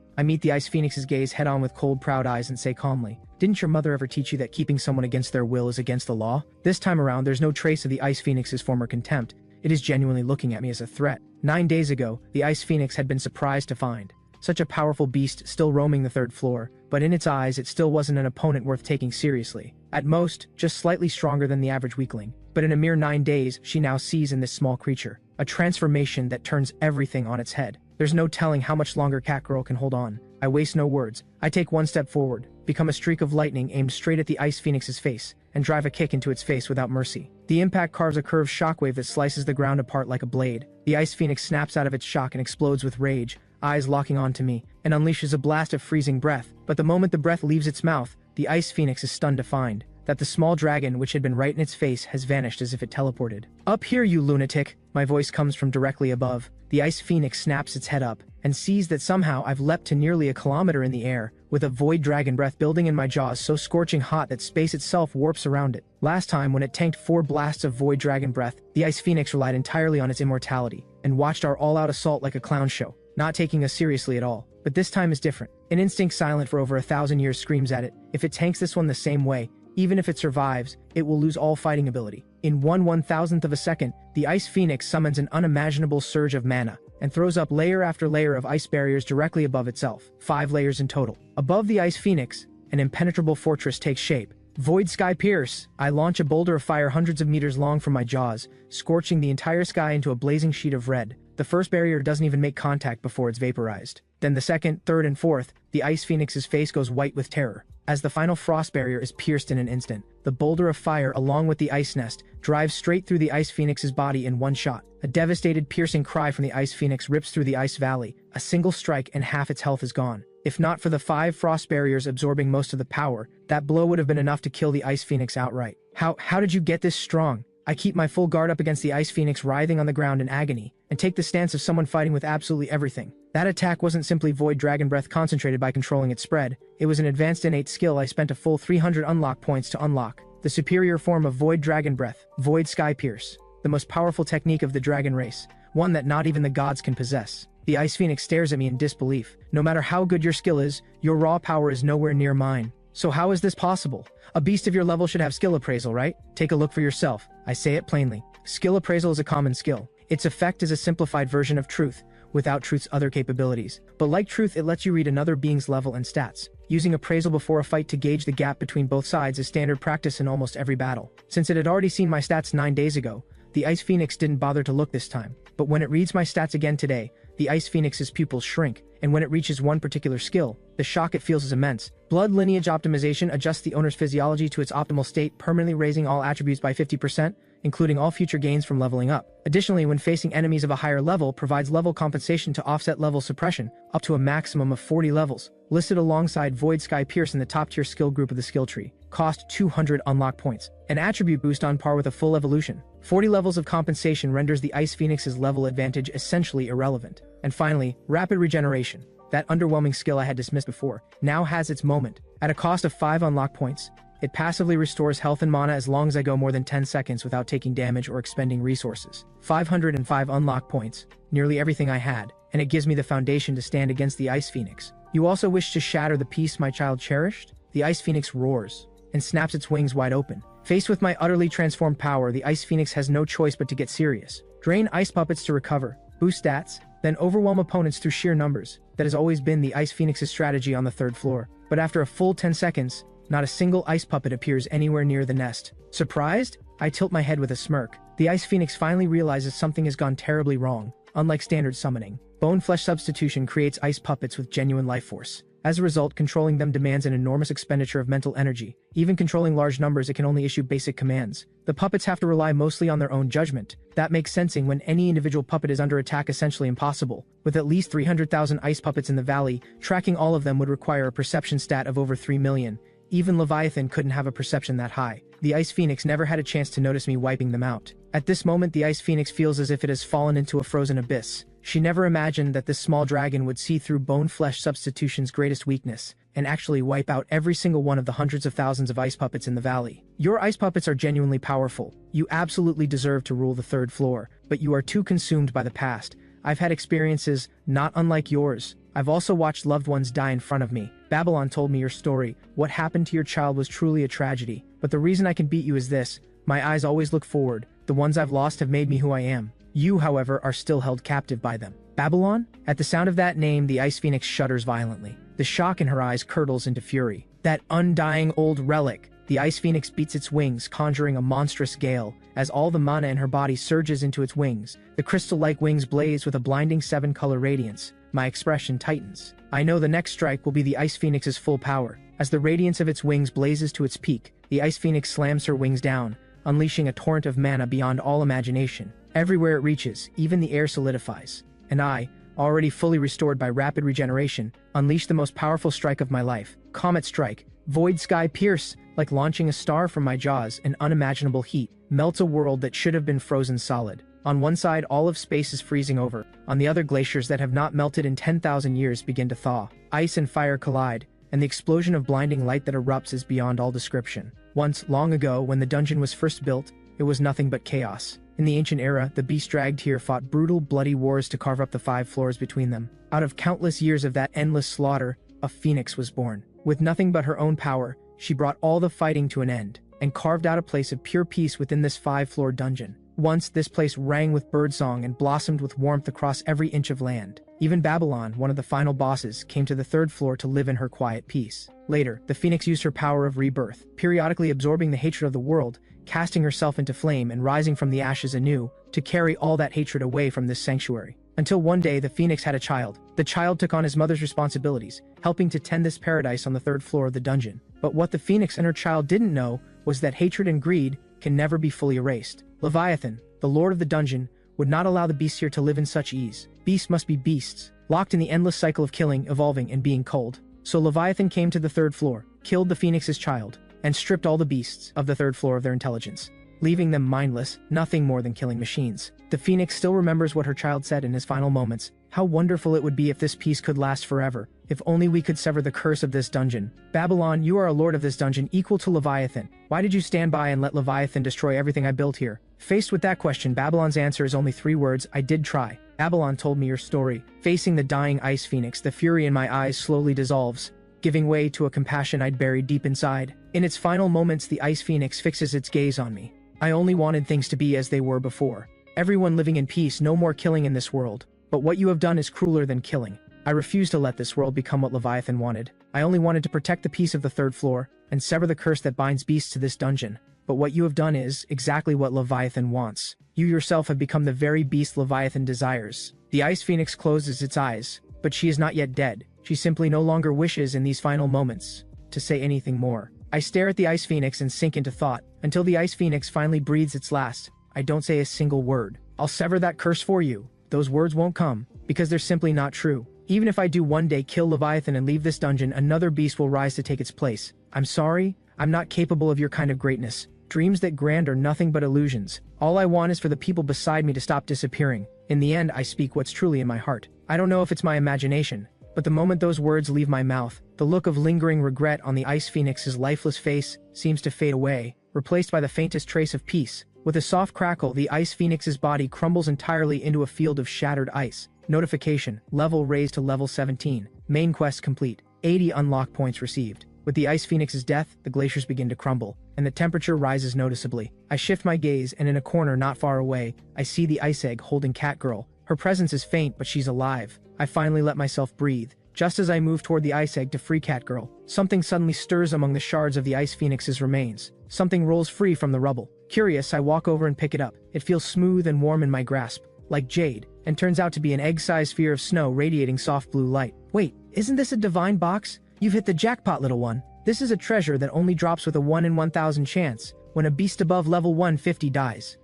I meet the Ice Phoenix's gaze head-on with cold, proud eyes and say calmly, "Didn't your mother ever teach you that keeping someone against their will is against the law?" This time around, there's no trace of the Ice Phoenix's former contempt. It is genuinely looking at me as a threat. 9 days ago, the Ice Phoenix had been surprised to find such a powerful beast still roaming the 3rd floor, but in its eyes it still wasn't an opponent worth taking seriously. At most, just slightly stronger than the average weakling. But in a mere 9 days, she now sees in this small creature a transformation that turns everything on its head. There's no telling how much longer Catgirl can hold on. I waste no words. I take one step forward, become a streak of lightning aimed straight at the Ice Phoenix's face, and drive a kick into its face without mercy. The impact carves a curved shockwave that slices the ground apart like a blade. The Ice Phoenix snaps out of its shock and explodes with rage, eyes locking onto me, and unleashes a blast of freezing breath. But the moment the breath leaves its mouth, the Ice Phoenix is stunned to find that the small dragon which had been right in its face has vanished as if it teleported. "Up here, you lunatic!" My voice comes from directly above. The Ice Phoenix snaps its head up, and sees that somehow I've leapt to nearly a kilometer in the air, with a void dragon breath building in my jaws so scorching hot that space itself warps around it. Last time, when it tanked 4 blasts of void dragon breath, the Ice Phoenix relied entirely on its immortality, and watched our all-out assault like a clown show, not taking us seriously at all. But this time is different. An instinct silent for over 1,000 years screams at it, if it tanks this one the same way, even if it survives, it will lose all fighting ability. In 1/1000th of a second, the Ice Phoenix summons an unimaginable surge of mana, and throws up layer after layer of ice barriers directly above itself. 5 layers in total. Above the Ice Phoenix, an impenetrable fortress takes shape. Void Sky Pierce! I launch a boulder of fire hundreds of meters long from my jaws, scorching the entire sky into a blazing sheet of red. The first barrier doesn't even make contact before it's vaporized. Then the second, third, and fourth, the Ice Phoenix's face goes white with terror. As the final frost barrier is pierced in an instant, the boulder of fire along with the ice nest drives straight through the Ice Phoenix's body in one shot. A devastated, piercing cry from the Ice Phoenix rips through the ice valley. A single strike and half its health is gone. If not for the 5 frost barriers absorbing most of the power, that blow would have been enough to kill the Ice Phoenix outright. How did you get this strong? I keep my full guard up against the Ice Phoenix writhing on the ground in agony, and take the stance of someone fighting with absolutely everything. That attack wasn't simply Void Dragon Breath concentrated by controlling its spread, it was an advanced innate skill I spent a full 300 unlock points to unlock. The superior form of Void Dragon Breath, Void Sky Pierce. The most powerful technique of the dragon race, one that not even the gods can possess. The Ice Phoenix stares at me in disbelief. No matter how good your skill is, your raw power is nowhere near mine. So how is this possible? A beast of your level should have skill appraisal, right? Take a look for yourself. I say it plainly. Skill appraisal is a common skill. Its effect is a simplified version of truth, without truth's other capabilities. But like truth, it lets you read another being's level and stats. Using appraisal before a fight to gauge the gap between both sides is standard practice in almost every battle. Since it had already seen my stats 9 days ago, the Ice Phoenix didn't bother to look this time. But when it reads my stats again today, the Ice Phoenix's pupils shrink, and when it reaches one particular skill, the shock it feels is immense. Blood Lineage Optimization adjusts the owner's physiology to its optimal state, permanently raising all attributes by 50%, including all future gains from leveling up. Additionally, when facing enemies of a higher level, provides level compensation to offset level suppression, up to a maximum of 40 levels. Listed alongside Void Sky Pierce in the top-tier skill group of the skill tree. Cost 200 unlock points. An attribute boost on par with a full evolution. 40 levels of compensation renders the Ice Phoenix's level advantage essentially irrelevant. And finally, Rapid Regeneration. That underwhelming skill I had dismissed before, now has its moment. At a cost of 5 unlock points, it passively restores health and mana as long as I go more than 10 seconds without taking damage or expending resources. 505 unlock points, nearly everything I had, and it gives me the foundation to stand against the Ice Phoenix. You also wish to shatter the peace my child cherished? The Ice Phoenix roars, and snaps its wings wide open. Faced with my utterly transformed power, the Ice Phoenix has no choice but to get serious. Drain ice puppets to recover, boost stats, then overwhelm opponents through sheer numbers. That has always been the Ice Phoenix's strategy on the 3rd floor. But after a full 10 seconds, not a single ice puppet appears anywhere near the nest. Surprised? I tilt my head with a smirk. The Ice Phoenix finally realizes something has gone terribly wrong. Unlike standard summoning, bone-flesh substitution creates ice puppets with genuine life force. As a result, controlling them demands an enormous expenditure of mental energy. Even controlling large numbers, it can only issue basic commands. The puppets have to rely mostly on their own judgment. That makes sensing when any individual puppet is under attack essentially impossible. With at least 300,000 ice puppets in the valley, tracking all of them would require a perception stat of over 3 million. Even Leviathan couldn't have a perception that high. The Ice Phoenix never had a chance to notice me wiping them out. At this moment, the Ice Phoenix feels as if it has fallen into a frozen abyss. She never imagined that this small dragon would see through bone-flesh substitution's greatest weakness, and actually wipe out every single one of the hundreds of thousands of ice puppets in the valley. Your ice puppets are genuinely powerful. You absolutely deserve to rule the third floor, but you are too consumed by the past. I've had experiences not unlike yours. I've also watched loved ones die in front of me. Babylon told me your story. What happened to your child was truly a tragedy. But the reason I can beat you is this: my eyes always look forward. The ones I've lost have made me who I am. You, however, are still held captive by them. Babylon? At the sound of that name, the Ice Phoenix shudders violently. The shock in her eyes curdles into fury. That undying old relic! The Ice Phoenix beats its wings, conjuring a monstrous gale. As all the mana in her body surges into its wings, the crystal-like wings blaze with a blinding 7-color radiance. My expression tightens. I know the next strike will be the Ice Phoenix's full power. As the radiance of its wings blazes to its peak, the Ice Phoenix slams her wings down, unleashing a torrent of mana beyond all imagination. Everywhere it reaches, even the air solidifies. And I, already fully restored by rapid regeneration, unleash the most powerful strike of my life. Comet Strike. Void Sky Pierce. Like launching a star from my jaws, an unimaginable heat melts a world that should have been frozen solid. On one side, all of space is freezing over. On the other, glaciers that have not melted in 10,000 years begin to thaw. Ice and fire collide, and the explosion of blinding light that erupts is beyond all description. Once, long ago, when the dungeon was first built, it was nothing but chaos. In the ancient era, the beasts dragged here fought brutal, bloody wars to carve up the 5 floors between them. Out of countless years of that endless slaughter, a phoenix was born. With nothing but her own power, she brought all the fighting to an end, and carved out a place of pure peace within this 5-floor dungeon. Once, this place rang with birdsong and blossomed with warmth across every inch of land. Even Babylon, one of the final bosses, came to the 3rd floor to live in her quiet peace. Later, the Phoenix used her power of rebirth, periodically absorbing the hatred of the world, casting herself into flame and rising from the ashes anew, to carry all that hatred away from this sanctuary. Until one day, the Phoenix had a child. The child took on his mother's responsibilities, helping to tend this paradise on the 3rd floor of the dungeon. But what the Phoenix and her child didn't know was that hatred and greed can never be fully erased. Leviathan, the lord of the dungeon, would not allow the beasts here to live in such ease. Beasts must be beasts, locked in the endless cycle of killing, evolving, and being culled. So Leviathan came to the 3rd floor, killed the Phoenix's child, and stripped all the beasts of the 3rd floor of their intelligence, leaving them mindless, nothing more than killing machines. The Phoenix still remembers what her child said in his final moments. How wonderful it would be if this peace could last forever. If only we could sever the curse of this dungeon. Babylon, you are a lord of this dungeon equal to Leviathan. Why did you stand by and let Leviathan destroy everything I built here? Faced with that question, Babylon's answer is only 3 words: I did try. Babylon told me your story. Facing the dying Ice Phoenix, the fury in my eyes slowly dissolves, giving way to a compassion I'd buried deep inside. In its final moments, the Ice Phoenix fixes its gaze on me. I only wanted things to be as they were before. Everyone living in peace, no more killing in this world. But what you have done is crueler than killing. I refuse to let this world become what Leviathan wanted. I only wanted to protect the peace of the 3rd floor, and sever the curse that binds beasts to this dungeon. But what you have done is exactly what Leviathan wants. You yourself have become the very beast Leviathan desires. The Ice Phoenix closes its eyes, but she is not yet dead. She simply no longer wishes in these final moments to say anything more. I stare at the Ice Phoenix and sink into thought, until the Ice Phoenix finally breathes its last. I don't say a single word. I'll sever that curse for you. Those words won't come, because they're simply not true. Even if I do one day kill Leviathan and leave this dungeon, another beast will rise to take its place. I'm sorry, I'm not capable of your kind of greatness. Dreams that grand are nothing but illusions. All I want is for the people beside me to stop disappearing. In the end, I speak what's truly in my heart. I don't know if it's my imagination, but the moment those words leave my mouth, the look of lingering regret on the Ice Phoenix's lifeless face seems to fade away, replaced by the faintest trace of peace. With a soft crackle, the Ice Phoenix's body crumbles entirely into a field of shattered ice. Notification: level raised to level 17. Main quest complete. 80 unlock points received. With the Ice Phoenix's death, the glaciers begin to crumble, and the temperature rises noticeably. I shift my gaze, and in a corner not far away, I see the Ice Egg holding Catgirl. Her presence is faint, but she's alive. I finally let myself breathe. Just as I move toward the ice egg to free Catgirl, something suddenly stirs among the shards of the Ice Phoenix's remains. Something rolls free from the rubble. Curious, I walk over and pick it up. It feels smooth and warm in my grasp, like jade, and turns out to be an egg-sized sphere of snow radiating soft blue light. Wait, isn't this a divine box? You've hit the jackpot, little one. This is a treasure that only drops with a 1 in 1,000 chance, when a beast above level 150 dies.